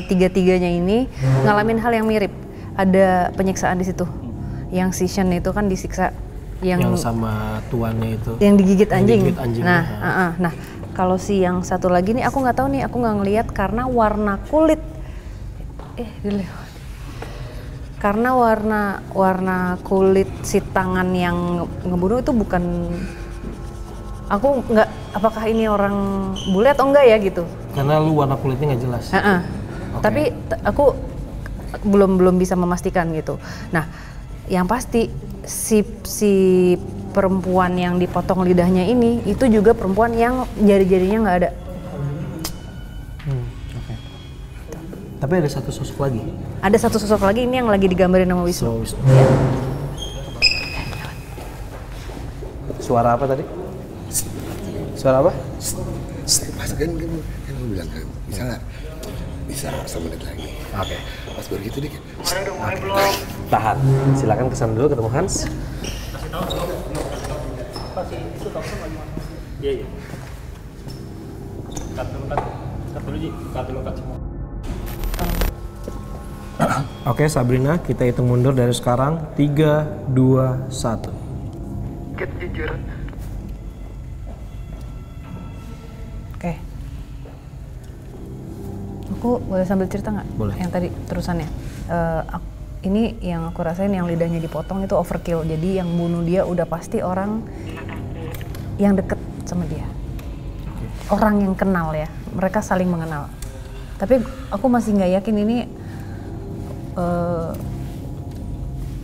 tiga-tiganya ini ngalamin hal yang mirip. Ada penyiksaan di situ. Yang si Shen itu kan disiksa. Yang sama tuannya itu. Yang digigit anjing. Nah, kalau si yang satu lagi nih aku nggak tahu nih, aku nggak ngelihat karena warna kulit. Karena warna kulit si tangan yang ngebunuh itu bukan, aku nggak, apakah ini orang bule atau enggak ya gitu. Karena lu warna kulitnya nggak jelas. Okay. Tapi aku belum bisa memastikan gitu. Nah, yang pasti si perempuan yang dipotong lidahnya ini itu juga perempuan yang jari-jarinya nggak ada. Tapi ada satu sosok lagi. Ada satu sosok lagi, ini yang lagi digambarin sama Wisnu. Ya. Suara apa tadi? Suara apa? Pas kan gue bilang kan, bisa 1 menit lagi. Oke. Pas begitu dia kan, Tahan. Silakan kesana dulu ketemu Hans. Kasih tahu itu tahu lagi. Iya. Cut dulu Ji, cut semua. Oke Sabrina, kita hitung mundur dari sekarang 3, 2, 1. Kejujuran. Oke. Aku boleh sambil cerita nggak? Boleh. Yang tadi terusannya. Ini yang aku rasain yang lidahnya dipotong itu overkill. Jadi yang bunuh dia udah pasti orang yang deket sama dia. Orang yang kenal ya. Mereka saling mengenal. Tapi aku masih nggak yakin ini.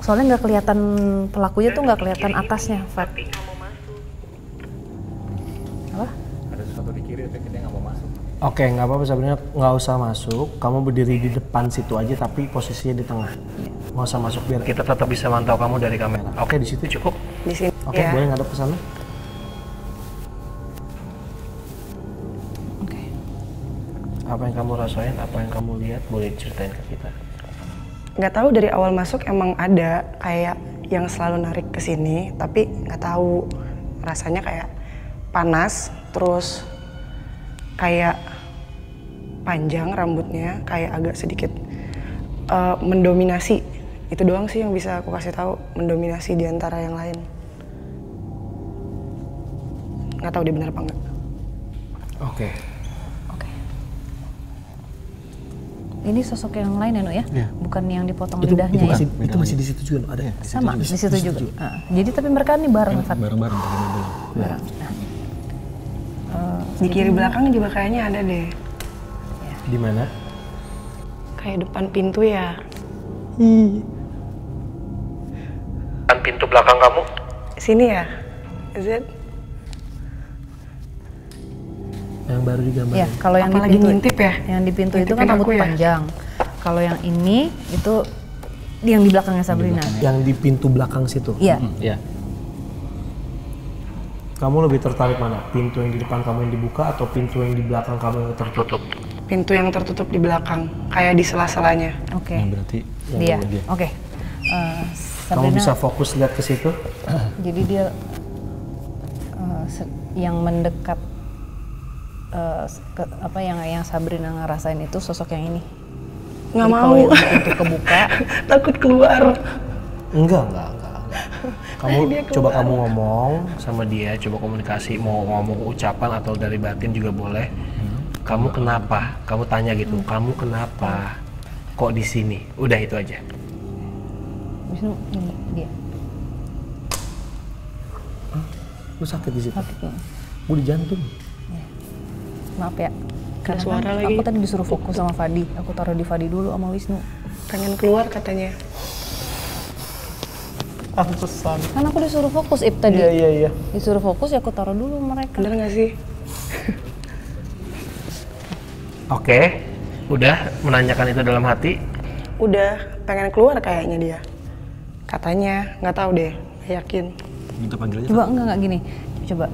Soalnya nggak kelihatan pelakunya tuh nggak kelihatan atasnya, Fat. Apa? Ada sesuatu di kiri tapi dia nggak mau masuk. Oke, nggak apa-apa Sabrina, nggak usah masuk. Kamu berdiri di depan situ aja, tapi posisinya di tengah. Nggak usah masuk biar kita tetap bisa mantau kamu dari kamera. Oke, di situ cukup. Di sini. Oke, boleh ngadep ke sana. Oke. Apa yang kamu rasain, apa yang kamu lihat, boleh ceritain ke kita. Nggak tahu dari awal masuk emang ada kayak yang selalu narik ke sini, tapi nggak tahu rasanya kayak panas, terus kayak panjang rambutnya, kayak agak sedikit mendominasi. Itu doang sih yang bisa aku kasih tahu, mendominasi di antara yang lain. Nggak tahu dia benar apa enggak. Oke. Ini sosok yang lain ya, Nu ya? Iya. Bukan yang dipotong lidahnya ya? Itu masih di situ juga, ada ya? Sama, di situ juga. Jadi tapi mereka nih bareng, Fat. Bareng-bareng pakai mobil. Bareng. Nah, Di kiri belakang juga kayaknya ada deh. Di mana? Kayak depan pintu ya. Depan pintu belakang kamu? Sini ya? Is it? Yang baru digambarin. ya, kalau yang Apalagi di pintu, ngintip ya? yang di pintu itu kan Ngintipin rambut aku ya? panjang. Kalau yang ini itu yang di belakangnya Sabrina. Yang di pintu belakang situ? Iya. Iya. Kamu lebih tertarik mana? Pintu yang di depan kamu yang dibuka atau pintu yang di belakang kamu yang tertutup? Pintu yang tertutup di belakang, kayak di sela-selanya. Oke. Yang berarti Dia. dia. Oke. Kamu Sabrina, bisa fokus lihat ke situ? jadi dia yang mendekat apa yang Sabrina ngerasain itu sosok yang ini. Nggak Jadi mau. kalau yang pintu kebuka, Takut keluar. Enggak. Kamu Dia coba keluar. kamu ngomong sama dia, coba komunikasi, mau ngomong ucapan atau dari batin juga boleh. Kamu kenapa? Kamu tanya gitu, kamu kenapa? Kok di sini? Udah itu aja. Wisnu ini dia. Lu sakit di situ? Sakit nih. Gue di jantung. Maaf ya. Karena suara kan lagi. aku tadi disuruh fokus sama Fadi. Aku taruh di Fadi dulu sama Wisnu. Pengen keluar katanya. Pantesan. Kan aku disuruh fokus tadi. Iya. Disuruh fokus ya aku taruh dulu mereka. Bener nggak sih? Oke, udah menanyakan itu dalam hati. Udah pengen keluar kayaknya dia. Katanya, nggak tahu deh, nggak yakin. Minta panggil aja. Coba enggak gini. Coba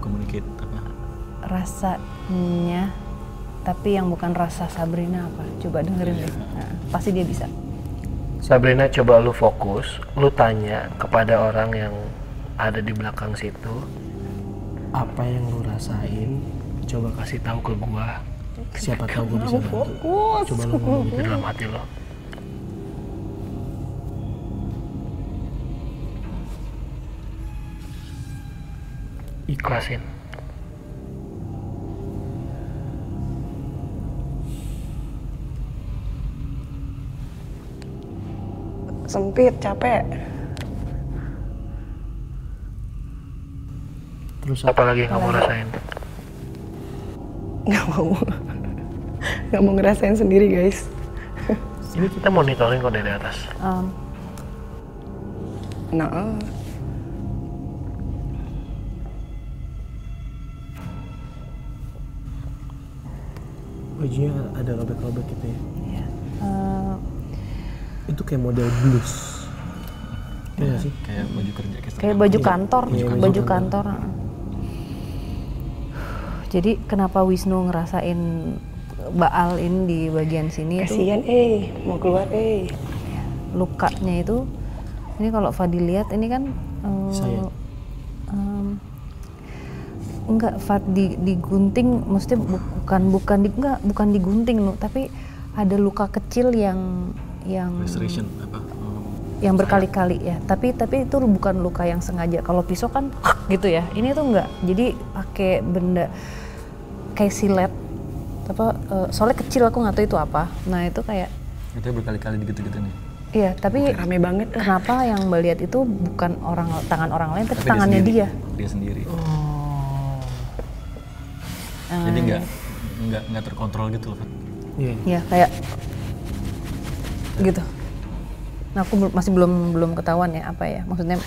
Communicate apa? rasanya tapi yang bukan rasa Sabrina apa? Coba dengerin deh. Nah, pasti dia bisa. Sabrina, coba lu fokus, lu tanya kepada orang yang ada di belakang situ, apa yang lu rasain, coba kasih tahu ke gua. Siapa tahu gua bisa bantu. Coba lu ngomong itu dalam hati lo. Ikhlasin. Sempit, capek. Terus apa lagi yang kamu rasain? Nggak mau. Nggak mau ngerasain sendiri, guys. Ini kita monitoring kok dari atas. Nah, Bajunya ada robek-robek gitu ya? Iya. Itu kayak model blues. Iya sih? Kayak baju kerja. Kayak baju kantor, Iya, baju kantor. Jadi kenapa Wisnu ngerasain Baal ini di bagian sini itu? Kasihan, mau keluar, Lukanya itu, ini kalau Fadil lihat ini kan enggak Fad digunting, maksudnya bukan digunting loh, tapi ada luka kecil yang restoration apa? Yang berkali-kali ya, tapi itu bukan luka yang sengaja. Kalau pisau kan gitu ya, ini tuh enggak. Jadi pakai benda kayak silet apa, soalnya kecil aku nggak tahu itu apa. Nah itu kayak itu berkali-kali gitu-gitu nih. Iya, tapi rame banget. Kenapa yang Mbak lihat itu bukan tangan orang lain, tapi tangannya dia. Dia sendiri. Oh. Jadi nggak terkontrol gitu loh kan? Iya, kayak gitu. Nah, aku masih belum ketahuan ya apa ya, maksudnya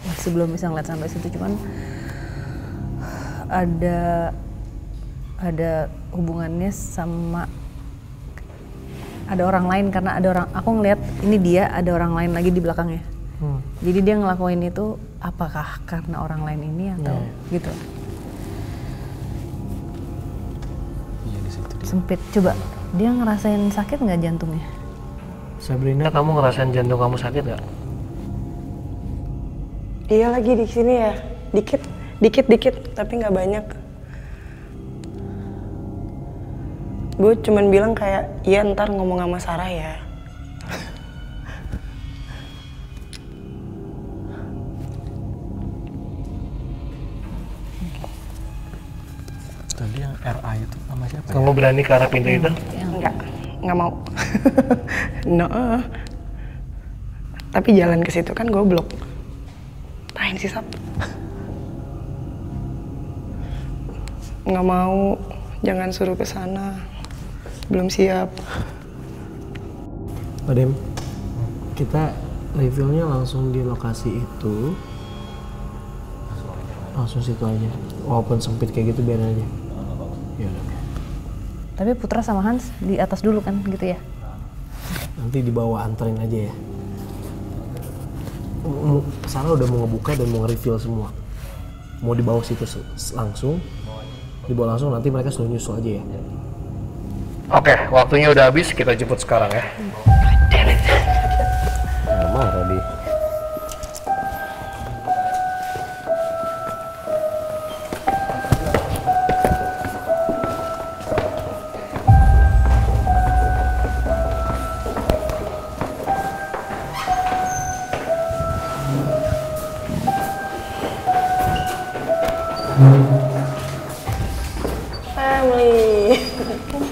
masih belum bisa ngeliat sampai situ, cuman ada hubungannya sama ada orang lain, karena aku ngeliat ini dia, ada orang lain lagi di belakangnya. Jadi dia ngelakuin itu apakah karena orang lain ini atau gitu. Iya, di situ dia. Sempit. Coba dia ngerasain sakit nggak jantungnya? Sabrina, kamu ngerasain jantung kamu sakit nggak? Iya, lagi di sini ya, dikit, tapi nggak banyak. Gue cuman bilang kayak, iya ntar ngomong sama Sarah ya. Tadi yang RA itu sama siapa? Kamu berani ke arah pintu itu? Nggak mau. No. Tapi jalan ke situ kan goblok. Tahin sih, Sap. Nggak mau, jangan suruh ke sana. Belum siap. Pak Dem, kita reveal-nya langsung di lokasi itu. Langsung situ aja. Walaupun sempit kayak gitu, biar aja. Ya udah. Tapi Putra sama Hans di atas dulu kan gitu ya? Nanti dibawa anterin aja ya. Sarah udah mau ngebuka dan mau nge-reveal semua. Mau dibawa situ langsung. Dibawa langsung, nanti mereka suruh nyusul aja ya. Oke, waktunya udah habis, kita jemput sekarang ya. Marah dia.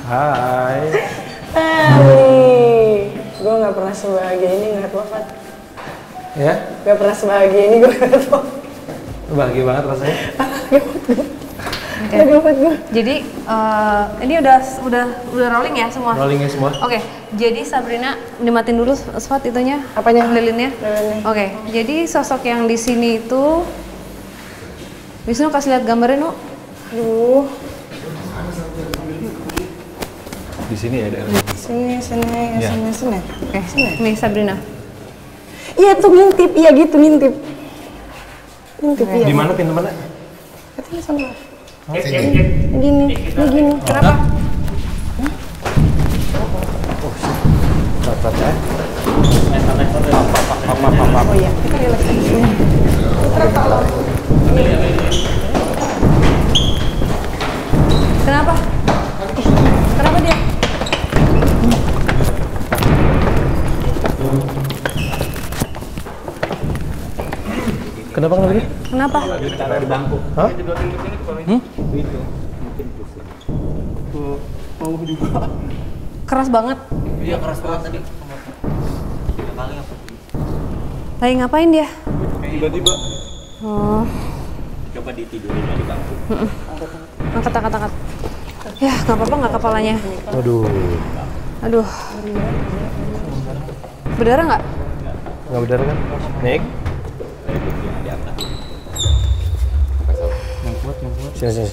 Hai. Gue nggak pernah sebahagia ini ngeliat wafat. Ya? Gak pernah sebahagia ini gue ngeliat wafat. Bahagia banget rasanya. Jadi ini udah rolling ya semua? Rollingnya semua. Oke, jadi Sabrina dimatiin dulu spot itunya. Apanya? Lilinnya. Oke, jadi sosok yang di sini itu Wisnu kasih lihat gambarnya, Nu. Aduh. Di sini ya daerah. Sini. Oke, nih Sabrina. Iya tuh ngintip, iya gitu ngintip. Iya. Di mana pintu mana? Katanya sama. Gini. Kenapa? Cepat ya. Oh iya, kita relax dulu. Putra tolong. Kenapa? Kenapa dia? Kenapa dia? Kenapa? Taruh di bangku. Hah? Keras banget. Iya, keras banget tadi. Lagi ngapain dia? Tiba-tiba. Oh. Coba ditidurin di bangku. Angkat. Ya, nggak apa-apa nggak kepalanya. Aduh. Berdarah nggak? Nggak berdarah kan? Nik? Sini.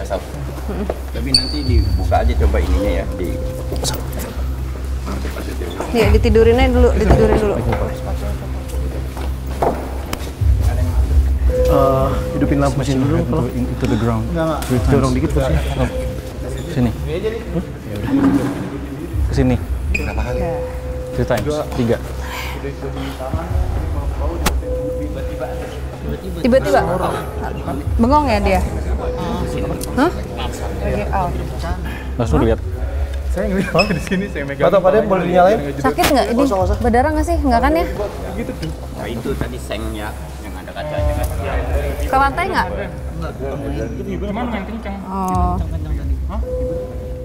Tapi nanti dibuka aja coba ininya ya di. Iya, ditidurin aja dulu, ditidurin dulu. Hidupin lampu mesin dulu kalau into the ground. dorong dikit ke sini. Sini. Ke sini. 3 times. 3. Tiba-tiba bengong ya dia? Hah? Lagi out. Langsung lihat. Saya ngeliat di sini saya megang. Atau pada boleh dinyalain? Sakit nggak ini? Berdarah nggak sih? Nggak kan ya? Nah itu tadi sengnya yang ada kacanya kan. Ke lantai nggak? Cuman main kencang. Oh. Hah?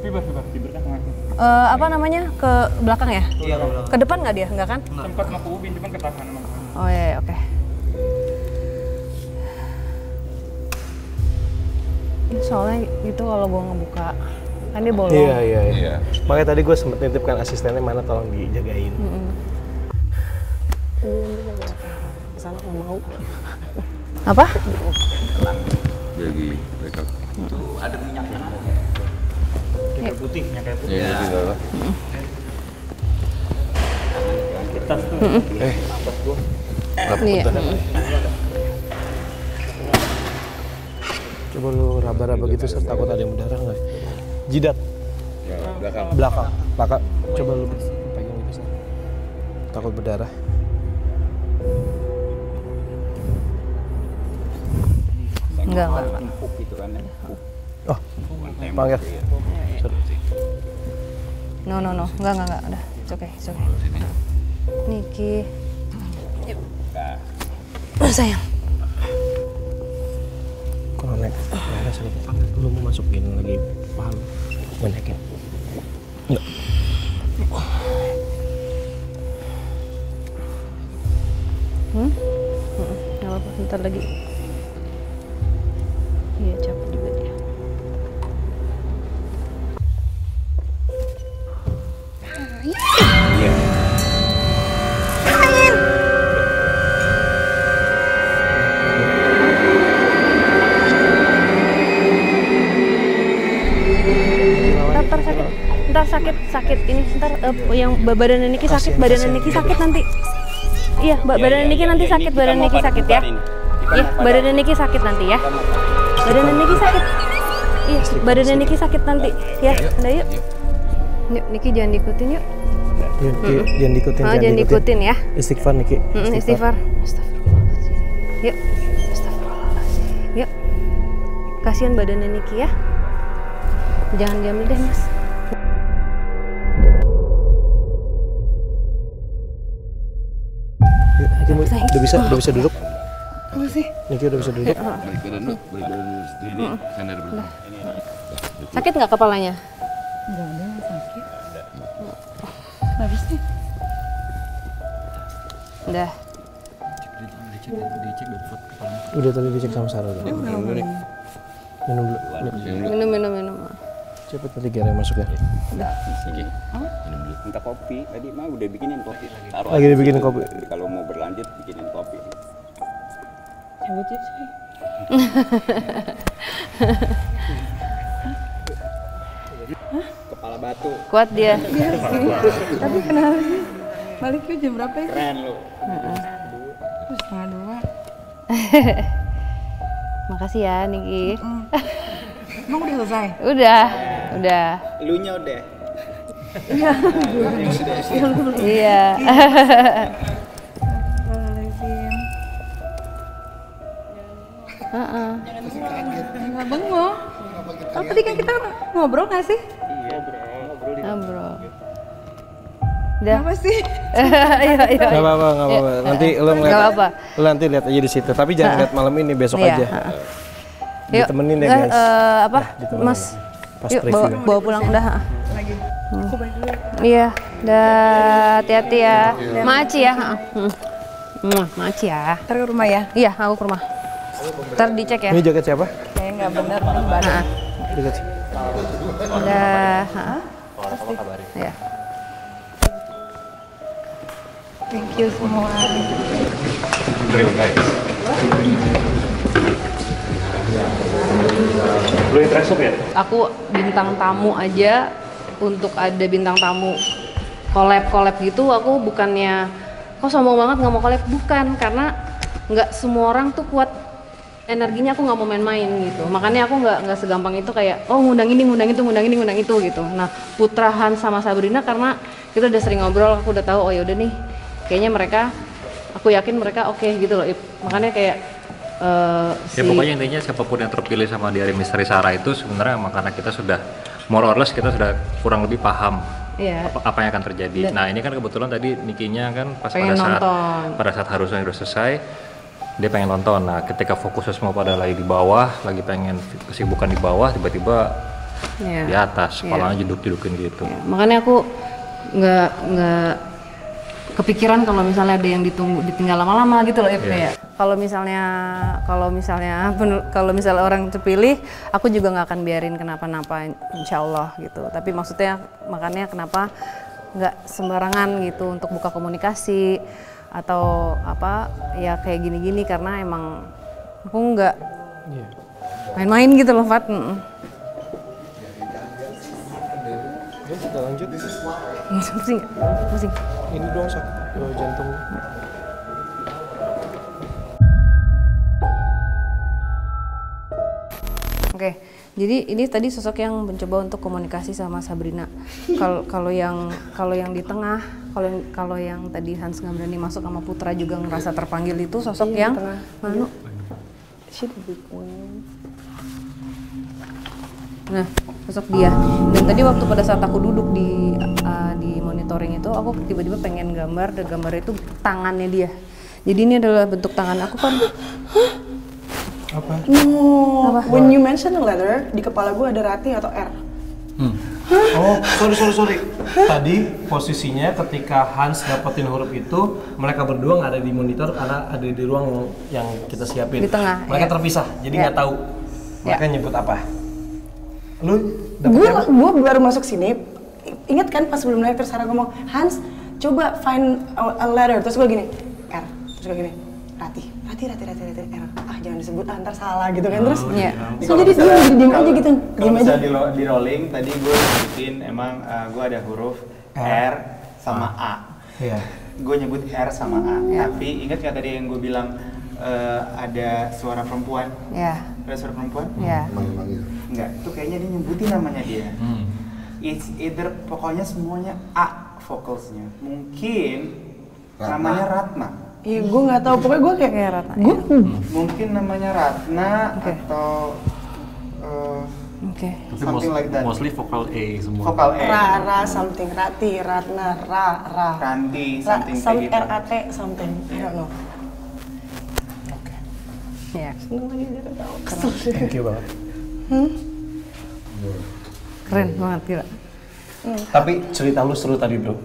Fiber kan main. Apa namanya? Ke belakang ya? Iya, ke belakang. Ke depan nggak dia? Nggak kan? Sempat mau ke ubin cuman ketahan emang. Oh iya, oke. Ini soalnya gitu kalau gue ngebuka kan dia bolong. Iya. Makanya tadi gue sempet nitipkan asistennya mana tolong dijagain. Kesana nggak mau. Apa? Jadi backup. Itu ada minyaknya. Kayak putih, kayak putih. Iya, gitu. Kita tuh. Iya. Coba lu raba-raba gitu, takut ada yang berdarah nggak? Jidat. Ya, Belakang. Coba lu pegang gitu, Sar. Takut berdarah. Enggak. Empuk gitu kan ya. Oh, panggil. No. Enggak. Udah, it's okay. Niki. Yuk. Sayang. Kalau naik, ada sini. Lu mau masukin lagi palu. Gue naikin. Enggak. Nggak apa-apa, bentar lagi. Iya, capek juga dia. Iya. Ntar sakit ini ntar yang badan Niki sakit, badan Niki sakit nanti. Iya, badan Niki nanti sakit, badan Niki sakit ya. Iya, badan Niki sakit nanti ya. Badan Niki sakit. Iya, badan Niki sakit nanti. Ya, udah yuk. Yuk, Niki jangan diikutin yuk. Jangan diikutin. Jangan diikutin ya. Istighfar Niki. Istighfar. Astagfirullahaladzim. Yuk. Astagfirullahaladzim. Yuk. Kasihan badan Niki ya. Jangan diambil deh, Mas. Udah bisa duduk. Apa sih? Niki udah bisa duduk. Balik badan dulu, ini sandar belakang. Sakit nggak kepalanya? Enggak ada yang sakit. Kenapa sih? Udah. Dicek Bapak kepalanya. Udah tadi dicek sama Sarah. Minum dulu. Minum. Cepet tadi Gere masuk ya. Udah. Minta kopi. Tadi mah udah bikinin kopi. Taruh Lagi aja dibikinin situ. kopi. Kalau mau berlanjut bikinin kopi. Cabut ya sih. Kepala batu. Kuat dia. Iya sih. Tapi kenapa sih? Balik yuk jam berapa ya? Keren lu. Terus 1:30. Makasih ya, Niki. Emang udah selesai? Udah. Elunya udah. Iya. Iya. Nggak bengong. Kalau tadi kan kita ngobrol nggak sih? Ngobrol. Udah. Kenapa sih? Ayo. Nggak apa-apa. Nanti lu ngeliat. Nggak apa-apa. Lu nanti lihat aja di situ. Tapi jangan lihat malam ini, besok Iya. aja. Yuk. Ditemenin ya guys. Apa? ditemenin Mas. ya. Pas Yuk preview. bawa pulang udah. Lagi. Aku balik dulu. Iya. Dah, hati-hati ya. Maci ya. Maci ya. Ntar ke rumah ya? Iya, aku ke rumah. Ntar dicek ya. Ini jaket siapa? Kayaknya nggak bener nih badan. Jaket sih. Udah. Ya. Thank you semua. Terima kasih. Lu yang trash ya? Aku bintang tamu aja, untuk ada bintang tamu collab gitu, aku bukannya kok sombong banget nggak mau collab, bukan, karena nggak semua orang tuh kuat energinya, aku nggak mau main-main gitu. Makanya aku nggak segampang itu kayak ngundang ini, ngundang itu gitu. Nah, Putra, Hans sama Sabrina karena kita udah sering ngobrol, aku udah tahu yaudah nih kayaknya mereka, aku yakin mereka oke gitu loh. Makanya kayak ya pokoknya intinya siapapun yang terpilih sama Diary Misteri Sarah itu sebenarnya karena kita sudah more or less kita sudah kurang lebih paham apa yang akan terjadi. Nah ini kan kebetulan tadi Nikinya kan pas pada saat harusnya udah selesai dia pengen nonton. Nah ketika fokusnya semua pada lagi di bawah, lagi pengen kesibukan di bawah, tiba-tiba di atas kepalanya jeduk-jedukin gitu. Makanya aku nggak kepikiran kalau misalnya ada yang ditinggal lama-lama gitu loh, kayak kalau misalnya orang terpilih, aku juga nggak akan biarin kenapa-napa, insya Allah gitu. Tapi maksudnya makanya kenapa nggak sembarangan gitu untuk buka komunikasi atau apa ya kayak gini-gini, karena emang aku nggak main-main gitu loh, Fat. Kita lanjut. Pusing. Ini doang jantung. Oke, jadi ini tadi sosok yang mencoba untuk komunikasi sama Sabrina. Kalau yang di tengah, kalau yang tadi Hans nggak berani masuk sama Putra juga ngerasa terpanggil, itu sosok yang mana? Nah, sosok dia. Dan tadi waktu pada saat aku duduk di monitoring itu, aku tiba-tiba pengen gambar, dan gambar itu tangannya dia. Jadi ini adalah bentuk tangan aku kan. Apa? When you mention a letter, di kepala gue ada Rati atau R. Oh, sorry. Tadi posisinya ketika Hans dapetin huruf itu, mereka berdua nggak ada di monitor karena ada di ruang yang kita siapin. Di tengah. Mereka terpisah, jadi nggak tahu mereka nyebut apa. Lu gue baru masuk sini, ingat kan pas sebelum naik terus Sarah ngomong, Hans coba find a letter, terus gue gini, R, terus gue gini, Rati, R, jangan disebut, ntar salah gitu kan, terus so jadi diem aja gitu, diem aja. Kalau di rolling, tadi gue nyebutin emang gue ada huruf R sama A. Gue nyebut R sama A, tapi ingat gak tadi yang gue bilang ada suara perempuan? Ada suara perempuan? Enggak, itu kayaknya dia nyebutin namanya dia. It's either pokoknya semuanya A vocalsnya. Mungkin namanya Ratna. Iya, gue nggak tahu. Pokoknya gue kayak Ratna. Mungkin namanya Ratna atau something like that. Mostly vokal A semua. Vokal A. Ra, something, Rati, Ratna, Ra. Ranti, something kayak gitu. R-A-T, something. I don't know. Seneng lagi dia tahu. Thank you banget. Keren banget, gila. Tapi cerita lu seru tadi, bro.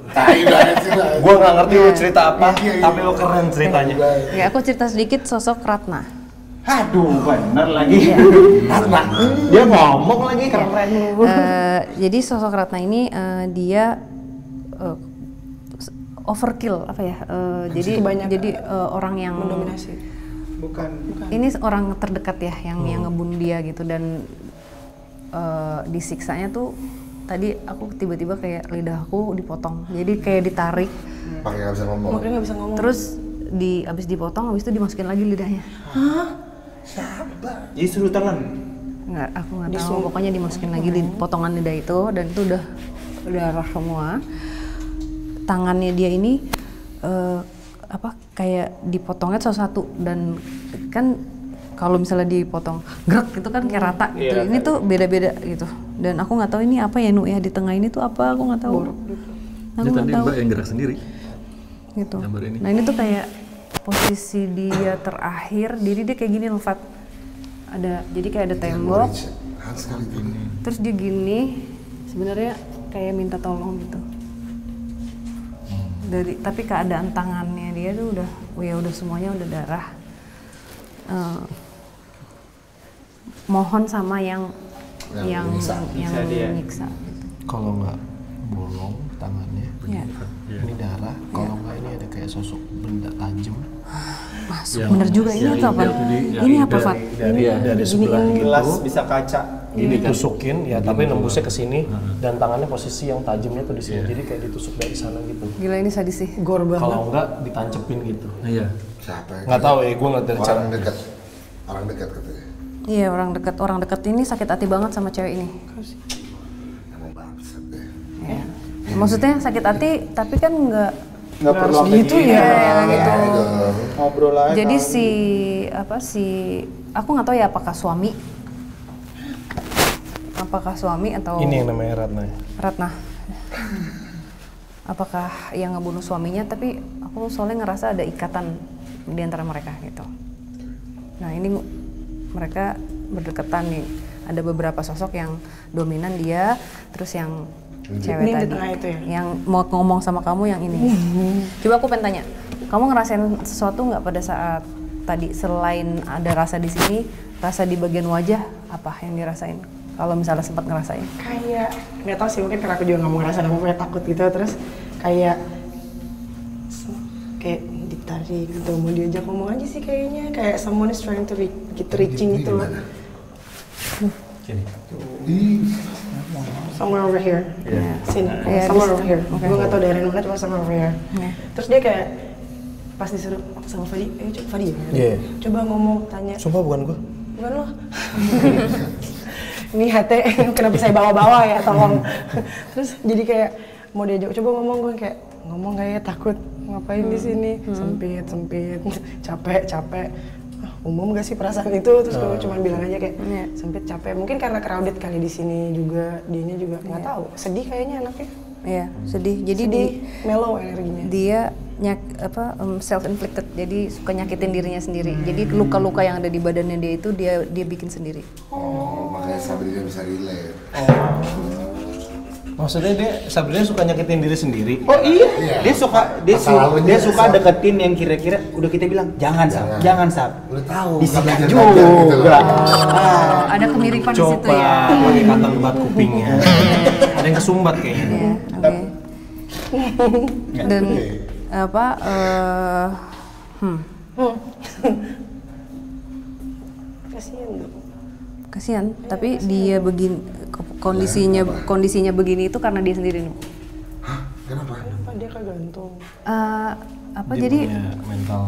Gua nggak ngerti lu cerita apa, tapi lu keren ceritanya. Ya, aku cerita sedikit sosok Ratna. Aduh, bener lagi. Ratna. Dia ngomong lagi keren. Jadi sosok Ratna ini dia overkill apa ya? Jadi orang yang mendominasi. Bukan. Ini orang terdekat ya yang ngebunuh dia gitu, dan disiksanya tuh tadi aku tiba-tiba kayak lidahku dipotong, jadi kayak ditarik. Makanya nggak bisa ngomong. Terus abis dipotong, abis itu dimasukin lagi lidahnya. Hah? Siapa? Jadi suruh telan? Nggak, aku nggak tahu. Pokoknya dimasukin lagi potongan lidah itu, dan itu udah darah semua. Tangannya dia ini kayak dipotongnya satu-satu, dan kan kalau misalnya dipotong gerak gitu kan kayak rata gitu. Ini tuh beda-beda gitu, dan aku nggak tahu ini apa ya, di tengah ini tuh apa, aku nggak tahu. Aku nggak tahu. Mbak yang gerak sendiri gitu. Nah ini tuh kayak posisi dia terakhir, diri dia kayak gini loh, Fat. Jadi kayak ada tembok, terus dia gini, sebenarnya kayak minta tolong gitu. Tapi keadaan tangannya dia tuh udah semuanya udah darah. Mohon sama yang menyiksa. Kalau nggak bolong tangannya, ini darah. Kalau nggak ini ada kayak kayak sosok benda tajam. Masuk bener juga ini tuh apa? Ini apa Fat? Dari sebelah Gelas gitu. bisa kaca. Ini ditusukin ya, tapi nembusnya ke sini dan tangannya posisi yang tajamnya tuh di sini. Jadi kayak ditusuk dari sana gitu. Gila ini sadis sih. Gor banget. Kalau enggak ditancepin gitu. Iya. Siapa? Nggak tahu ya, gue ngeliat dari cara. Orang dekat katanya. Iya orang dekat ini sakit hati banget sama cewek ini. Emang bangsat deh. Ya. Maksudnya sakit hati tapi kan nggak perlu gitu ya. gitu. Ngobrol aja. Jadi aku nggak tahu ya apakah suami atau Ini yang namanya Ratna. Apakah yang ngebunuh suaminya, tapi aku soalnya ngerasa ada ikatan di antara mereka gitu. Nah ini mereka berdekatan nih, ada beberapa sosok yang dominan dia, terus yang cewek Ini yang di tadi tengah itu ya? yang mau ngomong sama kamu yang ini. Coba aku pengen tanya, kamu ngerasain sesuatu nggak pada saat tadi, selain ada rasa di sini, rasa di bagian wajah apa yang dirasain? Kalau misalnya sempat ngerasain? Kayak nggak tahu sih, mungkin karena aku juga nggak mau ngerasain apa kayak takut gitu, terus kayak ditarik gitu, mau diajak ngomong aja sih kayaknya, kayak someone is trying to reaching gitu loh. Somewhere over here. Sini. Somewhere over here. Gue nggak tahu daerah mana, cuma somewhere over here. Terus dia kayak pas disuruh sama Fadi, coba Fadi ya? Coba ngomong, tanya. Sumpah bukan gue. Bukan lo. Ini hati kenapa saya bawa-bawa ya, tolong. Terus jadi kayak mau diajak coba ngomong, gue kayak ngomong kayak takut, ngapain di sini, sempit, capek. Umum gak sih perasaan itu? Terus gue cuma bilang aja kayak sempit, capek. Mungkin karena crowded kali di sini juga, dianya juga nggak tahu. Sedih kayaknya anaknya. Iya, sedih. Jadi mellow energinya. Dia self inflicted, jadi suka nyakitin dirinya sendiri. Jadi luka-luka yang ada di badannya dia itu dia bikin sendiri. Makanya Sabrina bisa relate. Maksudnya Sabrina suka nyakitin diri sendiri. Oh iya. Dia suka deketin yang kira-kira udah kita bilang jangan Sab. Udah tahu. Bisa juga. Ada kemiripan di situ ya. Coba pakai kata lebat kupingnya. Ada yang kesumbat kayaknya. Dan kasihan, tapi dia begini kondisinya begini itu karena dia sendiri. Kenapa dia kegantung? Jadi mental.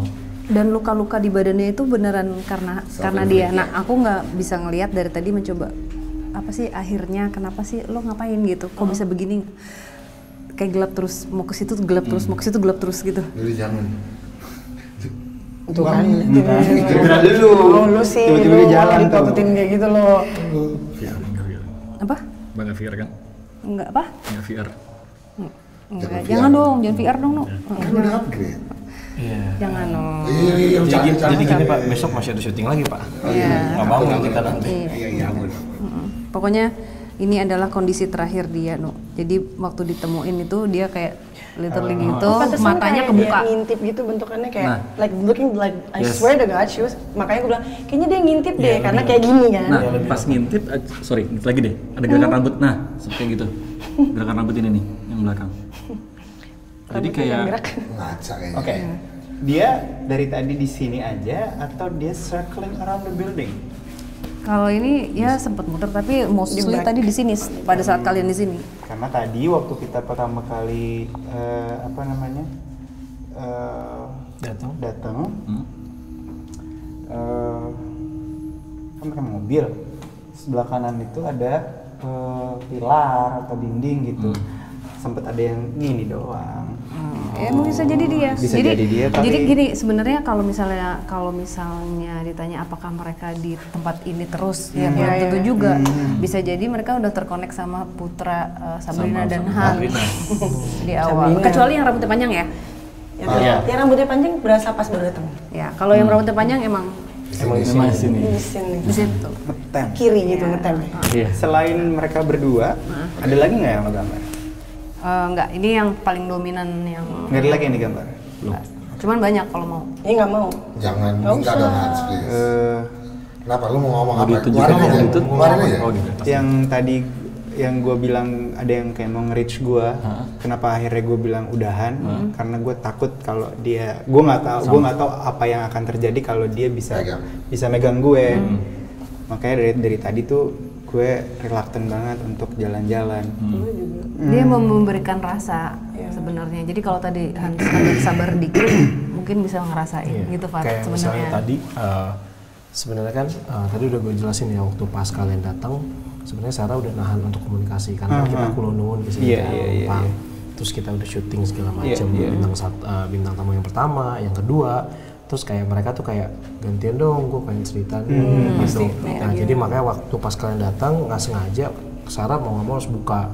Dan luka-luka di badannya itu beneran karena dia. Nah, aku nggak bisa ngelihat dari tadi, mencoba apa sih akhirnya, kenapa sih lo ngapain gitu? Kok bisa begini? Kayak gelap terus, mau ke situ gelap terus, mau ke situ gelap terus gitu. Jadi jangan. Tuh kan, Berat dulu. Lu sih, tiba-tiba jalan ditakutin kayak gitu loh. Apa? Banyak VR kan? Enggak apa? Banyak VR. Enggak, jangan dong, jangan VR dong, no. Kan udah upgrade. Iya. Jangan dong. Jadi gini Pak, besok masih ada syuting lagi Pak. Iya. Nggak mau kita nanti. Iya. Pokoknya ini adalah kondisi terakhir dia, no. Jadi waktu ditemuin itu dia kayak literally gitu, matanya kebuka. Dia ngintip gitu bentukannya kayak like looking like I swear to God, she was, makanya gue bilang kayaknya dia ngintip deh karena kayak gini kan. Nah, pas ngintip, ngintip lagi deh, ada gerakan rambut, nah seperti gitu. Gerakan rambut ini nih, yang belakang. Jadi kayak ngaca kayaknya. Oke. Dia dari tadi di sini aja atau dia circling around the building? Kalau ini ya sempat muter, tapi mostly tadi di sini pada saat kalian di sini. Karena tadi waktu kita pertama kali datang, kan pakai mobil. Sebelah kanan itu ada pilar atau dinding gitu. Sempet ada yang ini doang. Mungkin bisa jadi dia. Jadi dia. Tapi... Jadi gini, sebenarnya kalau misalnya ditanya apakah mereka di tempat ini terus, ya belum tentu juga. Bisa jadi mereka udah terkonek sama putra Sabrina dan Han di awal. Kecuali yang rambutnya panjang ya. Yang rambutnya panjang berasa pas baru datang. Ya, kalau yang rambutnya panjang emang di sini. Di situ. Kiri gitu ngetem. Selain mereka berdua, ada lagi nggak yang lo gambar? Enggak, ini yang paling dominan yang... Nggak ada lagi yang digambar? Belum. Cuman banyak kalau mau. Ini nggak mau. Jangan, minta dong Hans, please. Kenapa? Lu mau ngomong apa? Keluarin aja. Yang tadi yang gue bilang ada yang kayak mau nge-reach gue, kenapa akhirnya gue bilang udahan? Karena gue takut kalau dia, gue nggak tahu apa yang akan terjadi kalau dia bisa megang gue. Makanya dari tadi tuh gue reluctant banget untuk jalan-jalan. Dia mau memberikan rasa sebenarnya. Jadi kalau tadi Hans sabar dikit, mungkin bisa ngerasain gitu Fat kayak sebenarnya. Misalnya tadi sebenarnya kan tadi udah gue jelasin ya waktu pas kalian datang. Sebenarnya Sarah udah nahan untuk komunikasi karena kita kulon-kulon di sini numpang. Terus kita udah syuting segala macam bintang tamu yang pertama, yang kedua. Terus kayak mereka tuh kayak gantian dong, gue pengen cerita nih gitu. Nah jadi makanya waktu pas kalian datang nggak sengaja Sarah mau nggak mau harus buka.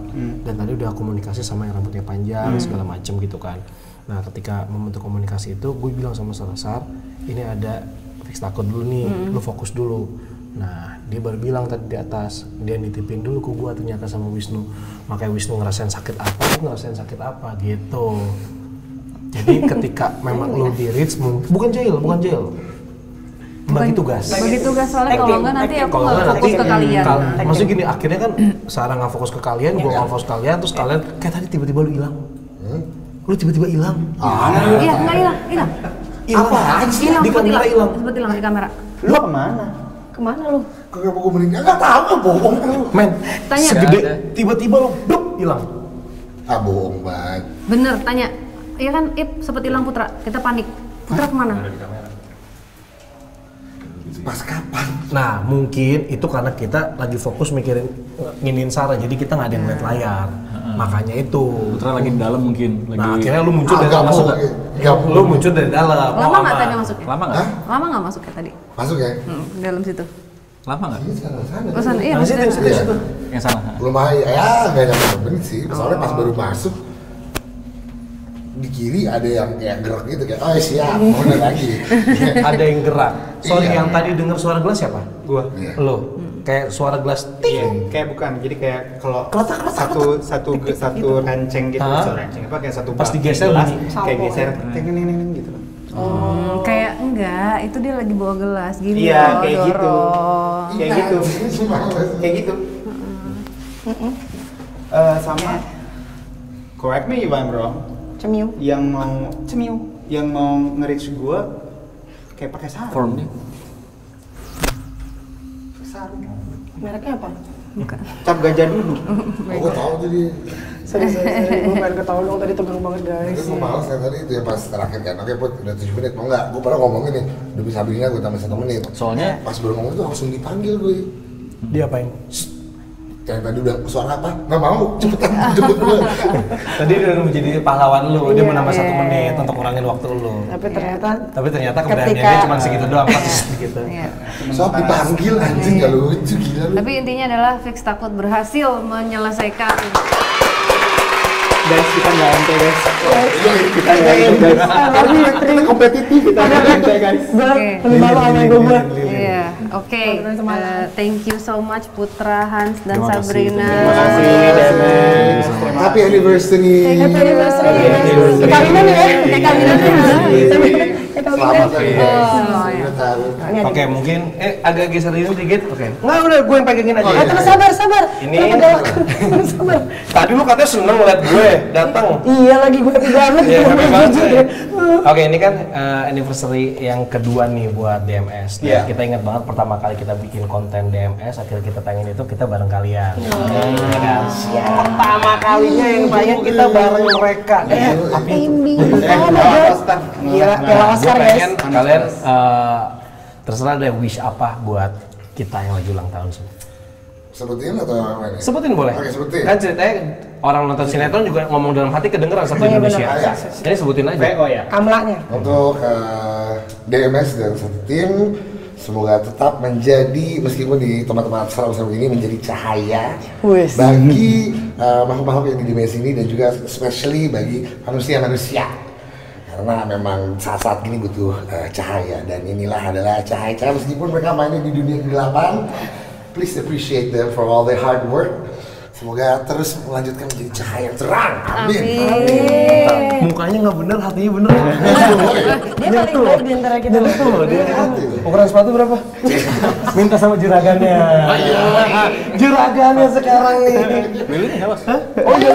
Dan tadi udah komunikasi sama yang rambutnya panjang segala macam gitu kan. Nah ketika membentuk komunikasi itu gue bilang sama Sarah, ini ada fix takut dulu nih, lu fokus dulu. Nah, dia baru bilang tadi di atas, dia nitipin dulu ke gua ternyata sama Wisnu. Makanya Wisnu ngerasain sakit apa, aku ngerasain sakit apa gitu. Jadi ketika memang lo di reach, bukan jail. Bagi tugas. Bagi tugas soalnya kalau enggak nanti aku nggak fokus ke kalian. Maksudnya gini, akhirnya kan Sarah nggak fokus ke kalian, gua nggak fokus ke kalian, terus kalian kayak tadi tiba-tiba lu hilang. Lu tiba-tiba hilang. Iya, nggak hilang. Apaan sih? Di kamera hilang. Sempat hilang di kamera. Lu kemana? Kemana lu? Kenapa gue meninggal? Nggak tahu, bohong lu. Men, tanya. Segede tiba-tiba lu bluk hilang. Bohong banget. Bener, tanya. Iya kan, sempat hilang Putra. Kita panik. Putra kemana? Pas kapan? Nah, mungkin itu karena kita lagi fokus mikirin nginin Sarah, jadi kita nggak ada yang lihat layar. Makanya itu. Putra lagi di dalam mungkin. Nah, akhirnya lu muncul dari dalam. Lu muncul dari dalam. Lama nggak tadi masuknya? Lama nggak? Lama nggak masuknya tadi? Masuk ya? Dalam situ. Lama nggak? Sana. Sana, iya. Situ. Yang sana. Lumayan, ya nggak nyampe menit sih. Soalnya pas baru masuk, di kiri ada yang kayak gerak gitu kayak, oh siap, mau lagi. Ada yang gerak. Sorry, yang tadi dengar suara gelas siapa? Gua. Lo. Kayak suara gelas ting. Kayak bukan, jadi kayak kalau satu ranceng gitu, ranceng apa kayak satu pas digeser gelas, bunyi. kayak geser, ting gitu. Kayak enggak, itu dia lagi bawa gelas gini. Iya, kayak gitu. Kayak gitu. Sama correct me if I'm wrong. Yang mau nge-reach gua kayak pakai sarung. Formnya? Sarung. Mereknya apa? Bukan. Cap gajah dulu. Gue tahu jadi. Sorry, gue pengen ketawa dong, tadi tegang banget guys. Gue malas kan tadi itu ya pas terakhir kan, oke Put, udah 7 menit, mau nggak? Gue pernah ngomongin nih, udah bisa habisnya gue tambah 1 menit. Soalnya pas baru ngomong itu langsung dipanggil gue. Dia apain? Yang tadi udah suara apa? Nggak mau, cepetan jemput gue. Tadi dia udah menjadi pahlawan lu, dia menambah 1 menit untuk ngurangin waktu lu. Tapi ternyata keberaniannya cuma segitu doang, gitu. Soal dipanggil anjing gak lucu, gila lu. Tapi intinya adalah Fix Takut berhasil menyelesaikan. Guys, kita nggak ente guys. Kita nggak ente guys. Kita kompetitif, kita nggak ente guys. Lebih malu sama gue. Iya, oke. Thank you so much Putra, Hans, dan Sabrina. Terima kasih, Demes. Happy anniversary. Happy anniversary. Kawinan ya? Kawinan ya? Selamat ya. Oke, mungkin agak geser ini dikit. Oke. Nggak, udah gue yang pegangin aja. Sabar. Ini. Tadi lu katanya seneng ngeliat gue datang. Iya lagi gue happy banget. Oke, ini kan anniversary yang kedua nih buat DMS. Kita ingat banget pertama kali kita bikin konten DMS, akhirnya kita pengen itu kita bareng kalian. Pertama kalinya yang bayang kita bareng mereka. Gila, piala Oscar guys. Pengen kalian terserah deh wish apa buat kita yang lagi ulang tahun semua. Sebutin atau apa ini? Sebutin boleh. Oke, sebutin. Kan ceritanya orang nonton sinetron juga ngomong dalam hati kedengeran satu Indonesia. Jadi sebutin aja. VO ya. Kamlanya. Untuk DMS dan satu tim, semoga tetap menjadi, meskipun di tempat-tempat seram-seram ini, menjadi cahaya bagi makhluk-makhluk yang di dimensi ini dan juga especially bagi manusia-manusia. Karena memang saat-saat ini butuh cahaya, dan inilah adalah cahaya-cahaya meskipun mereka mainnya di dunia kegelapan. Please appreciate them for all their hard work. Semoga terus melanjutkan menjadi cahaya yang terang. Amin. Mukanya nggak bener, hatinya bener. Dia paling baik di antara kita. Tuh, dia ukuran sepatu berapa? Minta sama juragannya. Juragannya sekarang nih. Beli nih, hawas. Oh iya.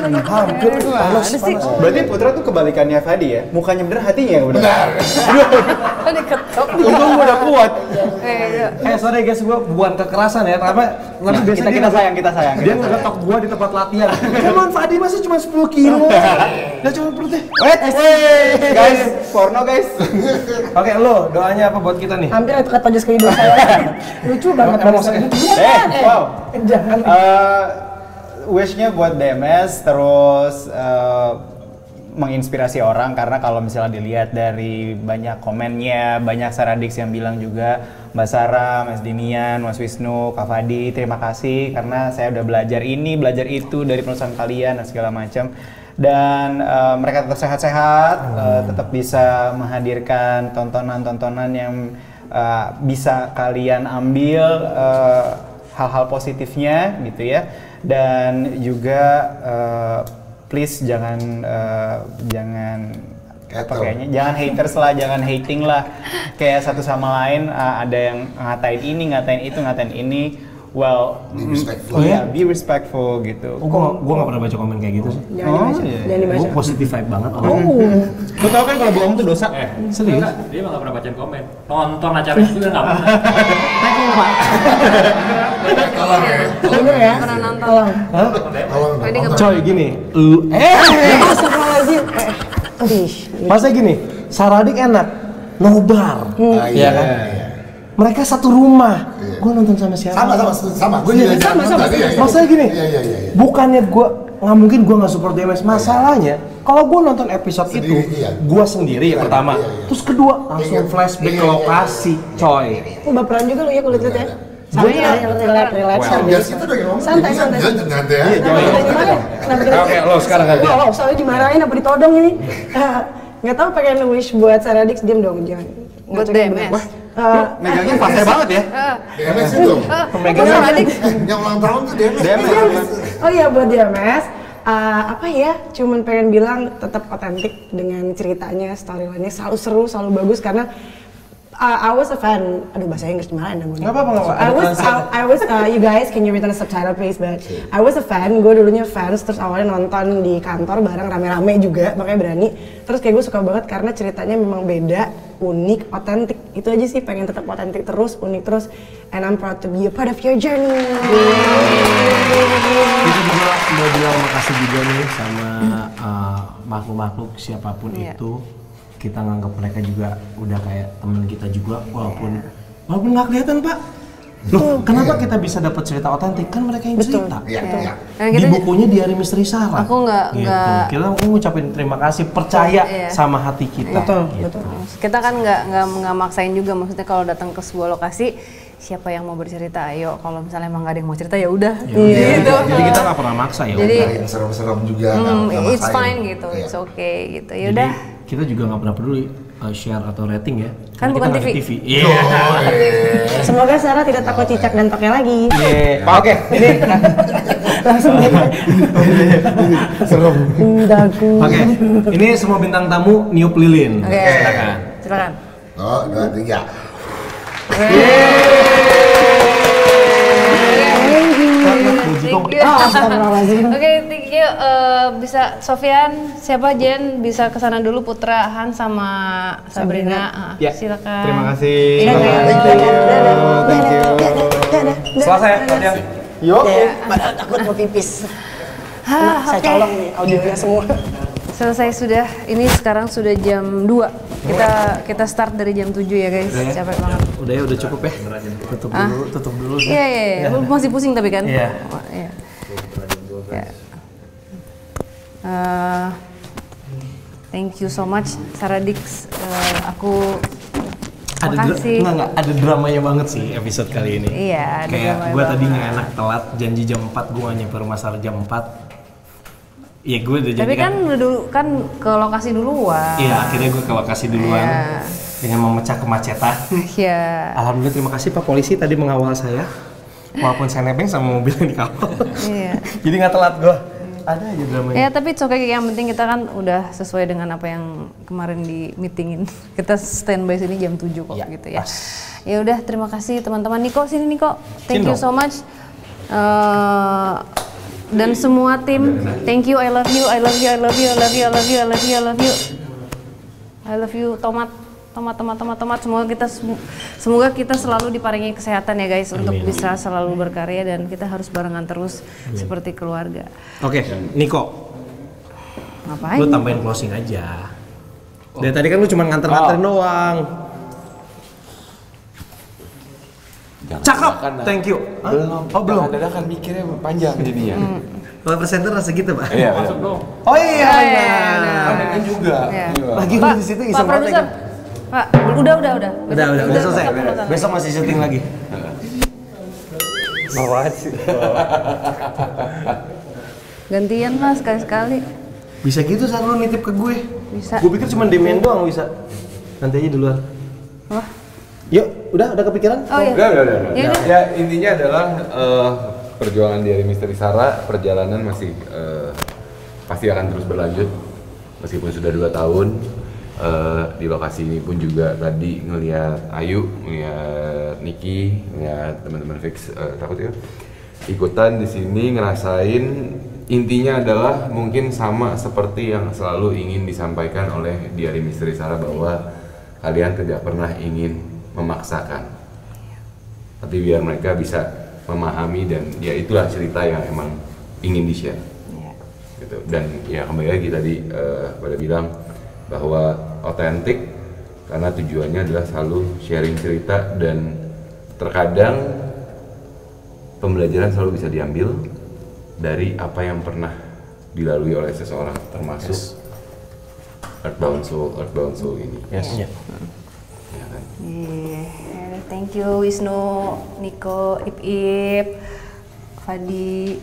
Hampir panas. Berarti Putra tuh kebalikannya Fadi ya? Mukanya bener, hatinya yang bener. Kan diketok. Untung gue udah kuat. Sorry guys, gue bukan kekerasan ya, tapi biasanya kita sayang. Dia ngetok gue di tempat latihan. Emang Fadi masih cuma 10 kilo. Dia cuma perutnya. Guys, porno guys. Oke, lo doanya apa buat kita nih? Hampir itu kata Jessica hidup saya. Lucu banget barusan. Wow. Jangan. Wish-nya buat DMS terus menginspirasi orang, karena kalau misalnya dilihat dari banyak komennya, banyak Saradix yang bilang juga, Mbak Sarah, Mas Dimian, Mas Wisnu, Kak Fadi, terima kasih karena saya udah belajar ini, belajar itu dari penulisan kalian dan segala macam. Dan mereka tetap sehat-sehat, tetap bisa menghadirkan tontonan-tontonan yang bisa kalian ambil hal-hal positifnya gitu ya. Dan juga please jangan jangan haters lah, jangan hating lah kayak satu sama lain. Ada yang ngatain ini, ngatain itu, ngatain ini. Well, be respectful gitu. Gue gak pernah baca komen kayak gitu sih. Jangan dibaca. Gue positif vibe banget. Lo tau kan kalau bohong tuh dosa? Serius? Dia emang gak pernah bacain komen. Nonton acara itu juga gak pernah. Tolong ya. Bener ya? Pernah nonton. Tolong. Coy gini, Astagfirullahaladzim. masa gini, Saradik enak, nobar, Iya kan? mereka satu rumah, gue nonton sama siapa? Sama. Gue juga sama. Masalahnya gini, Iya. bukannya gue nggak mungkin gue nggak support DMS, masalahnya kalau gue nonton episode Sendiri, itu, iya. gue sendiri yang pertama, terus kedua langsung flashback ke lokasi, coy. Baperan juga lu ya kulit ya? Sama ya, relax. Gas itu udah ngomong. Santai. Jangan ya. Kenapa kita? Oke, lo sekarang aja. Wow, soalnya dimarahin apa ditodong ini. Nggak tahu pengen wish buat Saradix, diam dong, jangan. Buat DMS. Megangnya pasir banget ya. DMS itu. Yang ulang tahun tuh DMS. Oh iya, buat DMS. Apa ya? Cuman pengen bilang tetap otentik dengan ceritanya, storyline-nya selalu seru, selalu bagus karena I was a fan. Aduh, bahasa Inggris dimarahin namanya. Nggak apa-apa. I was you guys can you read on the subtitle please, but I was a fan. Gue dulunya fans, terus awalnya nonton di kantor bareng rame-rame juga, makanya berani. Terus kayak gue suka banget karena ceritanya memang beda, unik, otentik. Itu aja sih, pengen tetap otentik terus, unik terus. And I'm proud to be a part of your journey. Kita juga mau bilang makasih juga nih sama makhluk-makhluk siapapun itu. Kita nganggap mereka juga udah kayak temen kita juga, walaupun nggak kelihatan Pak. Loh, kenapa kita bisa dapat cerita otentik? Kan mereka yang cerita. Iya. Di bukunya Diari Misteri Sarah. Aku nggak. Kita mau ngucapin terima kasih, percaya sama hati kita. Betul. Kita kan nggak maksain juga, maksudnya kalau datang ke sebuah lokasi siapa yang mau bercerita, ayo. Kalau misalnya emang nggak ada yang mau cerita ya udah. Gitu. Jadi kita nggak pernah maksa ya. Jadi yang serem-serem juga. It's fine gitu, it's okay gitu. Ya udah. Kita juga nggak pernah peduli share atau rating ya. Kan bukan TV. Iya. Semoga Sarah tidak takut cicak dan tokek lagi. Oke, ini Langsung serem. Oke, ini semua bintang tamu niup lilin. Oke. Silakan. 2, 3. Oke, thank you. Bisa Sofyan, siapa Jen bisa kesana dulu, Putra, Han sama Sabrina. Silakan. Terima kasih. Thank you. Selesai ya. Yuk. Padahal takut mau pipis. Saya colong nih audionya semua. Selesai sudah. Ini sekarang sudah jam 2. Kita start dari jam 7 ya guys. Capek banget. Udah cukup ya. Tutup dulu. Iya. Lu masih pusing tapi kan? Iya. Thank you so much Saradix. Aku makasih. Ada dramanya banget sih episode kali ini. Iya, ada kayak dramanya gue tadi banget. nggak enak telat, janji jam 4 gue nggak nyampe rumah Sarah jam 4. Iya gue udah janji. Tapi kan kan ke lokasi duluan. Iya, akhirnya gue ke lokasi duluan dengan memecah kemacetan. Iya. Alhamdulillah, terima kasih Pak Polisi tadi mengawal saya. Walaupun saya nebeng sama mobil yang dikawal. Iya. Jadi nggak telat gue. ada aja dramanya. Ya tapi it's okay, yang penting kita kan udah sesuai dengan apa yang kemarin di meetingin. Kita standby sini jam 7 kok gitu ya. Ya udah, terima kasih teman-teman. Niko, sini Niko. Thank you so much. Dan semua tim, thank you, I love you, I love you, I love you, I love you, I love you, I love you, I love you. I love you, tomat. Semoga kita selalu diparingi kesehatan ya guys. Untuk bisa selalu berkarya dan kita harus barengan terus seperti keluarga. Oke, Niko. Ngapain? Lu tambahin closing aja. Dari tadi kan lu cuma nganter-nganterin doang. Cakep, thank you. Belum. Dadakan mikirnya panjang jadinya. Kalau presenter rasa gitu, Pak? Iya. Oh iya, Kan juga. Lagi di situ iseng banget. Pak, udah selesai. Besok masih syuting lagi. Banget sih. Gantian lah sekali-sekali. Bisa gitu saat lu nitip ke gue? Bisa. Gue pikir cuma Demian doang bisa. Nanti aja duluan. Wah. Yuk, udah kepikiran? Oh iya. Udah. Ya intinya adalah perjuangan dari Misteri Sara, perjalanan masih pasti akan terus berlanjut meskipun sudah 2 tahun. Di lokasi ini pun juga tadi ngelihat Ayu, ngelihat Niki, ngelihat teman-teman Fix takut ya ikutan di sini ngerasain. Intinya adalah mungkin sama seperti yang selalu ingin disampaikan oleh Diari Misteri Sara bahwa kalian tidak pernah ingin memaksakan, tapi biar mereka bisa memahami dan ya itulah cerita yang emang ingin di-share. Gitu. Dan ya kembali lagi tadi pada bilang bahwa otentik karena tujuannya adalah selalu sharing cerita dan terkadang pembelajaran selalu bisa diambil dari apa yang pernah dilalui oleh seseorang termasuk Earthbound Soul ini. Yes. Ya kan? Thank you Wisnu, Niko, Ip, Fadi.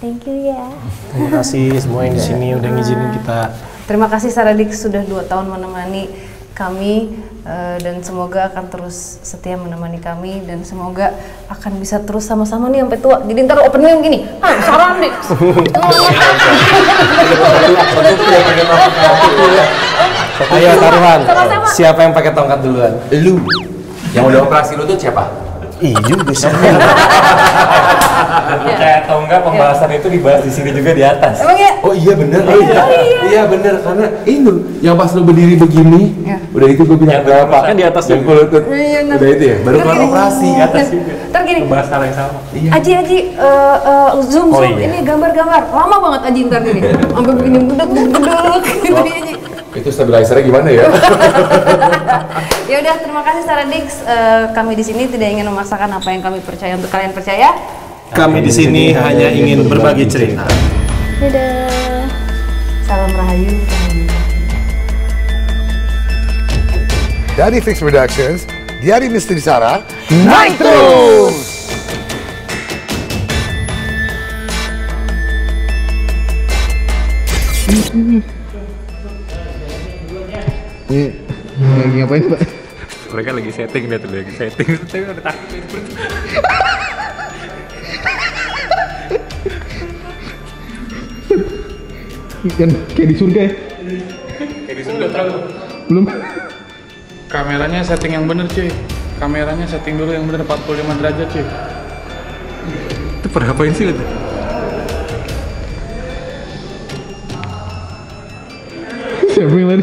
Thank you ya. Terima kasih semua yang di sini udah ngizinin kita. Terima kasih Saradik sudah 2 tahun menemani kami dan semoga akan terus setia menemani kami dan semoga akan bisa terus sama-sama nih sampai tua. Jadi ntar openingnya begini, Saradik. Ayo taruhan. Siapa yang pakai tongkat duluan? Lu. Yang udah operasi lu tuh siapa? Juga sih. Percaya atau enggak pembahasan itu dibahas di sini juga di atas. Emang ya? Oh iya bener. Iya bener karena ini yang pas lu berdiri begini, udah itu gue bilang berapa? Kan di atas yang juga. Udah itu ya, baru keluar operasi. Di atas juga. Ntar gini. Membahas hal yang sama. Aji zoom ini gambar-gambar. Lama banget Aji ntar gini. Sampai begini budek gitu dia Aji. Itu stabilizernya gimana ya? Ya udah, terima kasih Saradix. Kami di sini tidak ingin memaksakan apa yang kami percaya untuk kalian percaya. Kami di sini hanya ingin berbagi cerita. Dadah. Salam Rahayu. Dari Fix Productions, Diari Misteri Sara, naik terus! Lagi ngapain Pak? Mereka lagi setting, dia tuh lagi setting. Tapi udah takut. Kan kayak di surga ya? Kayak di surga terlalu. Belum. Kameranya setting yang bener cuy. Kameranya setting dulu yang bener 45 derajat cuy. Itu pada apain sih itu? Siapa yang lari?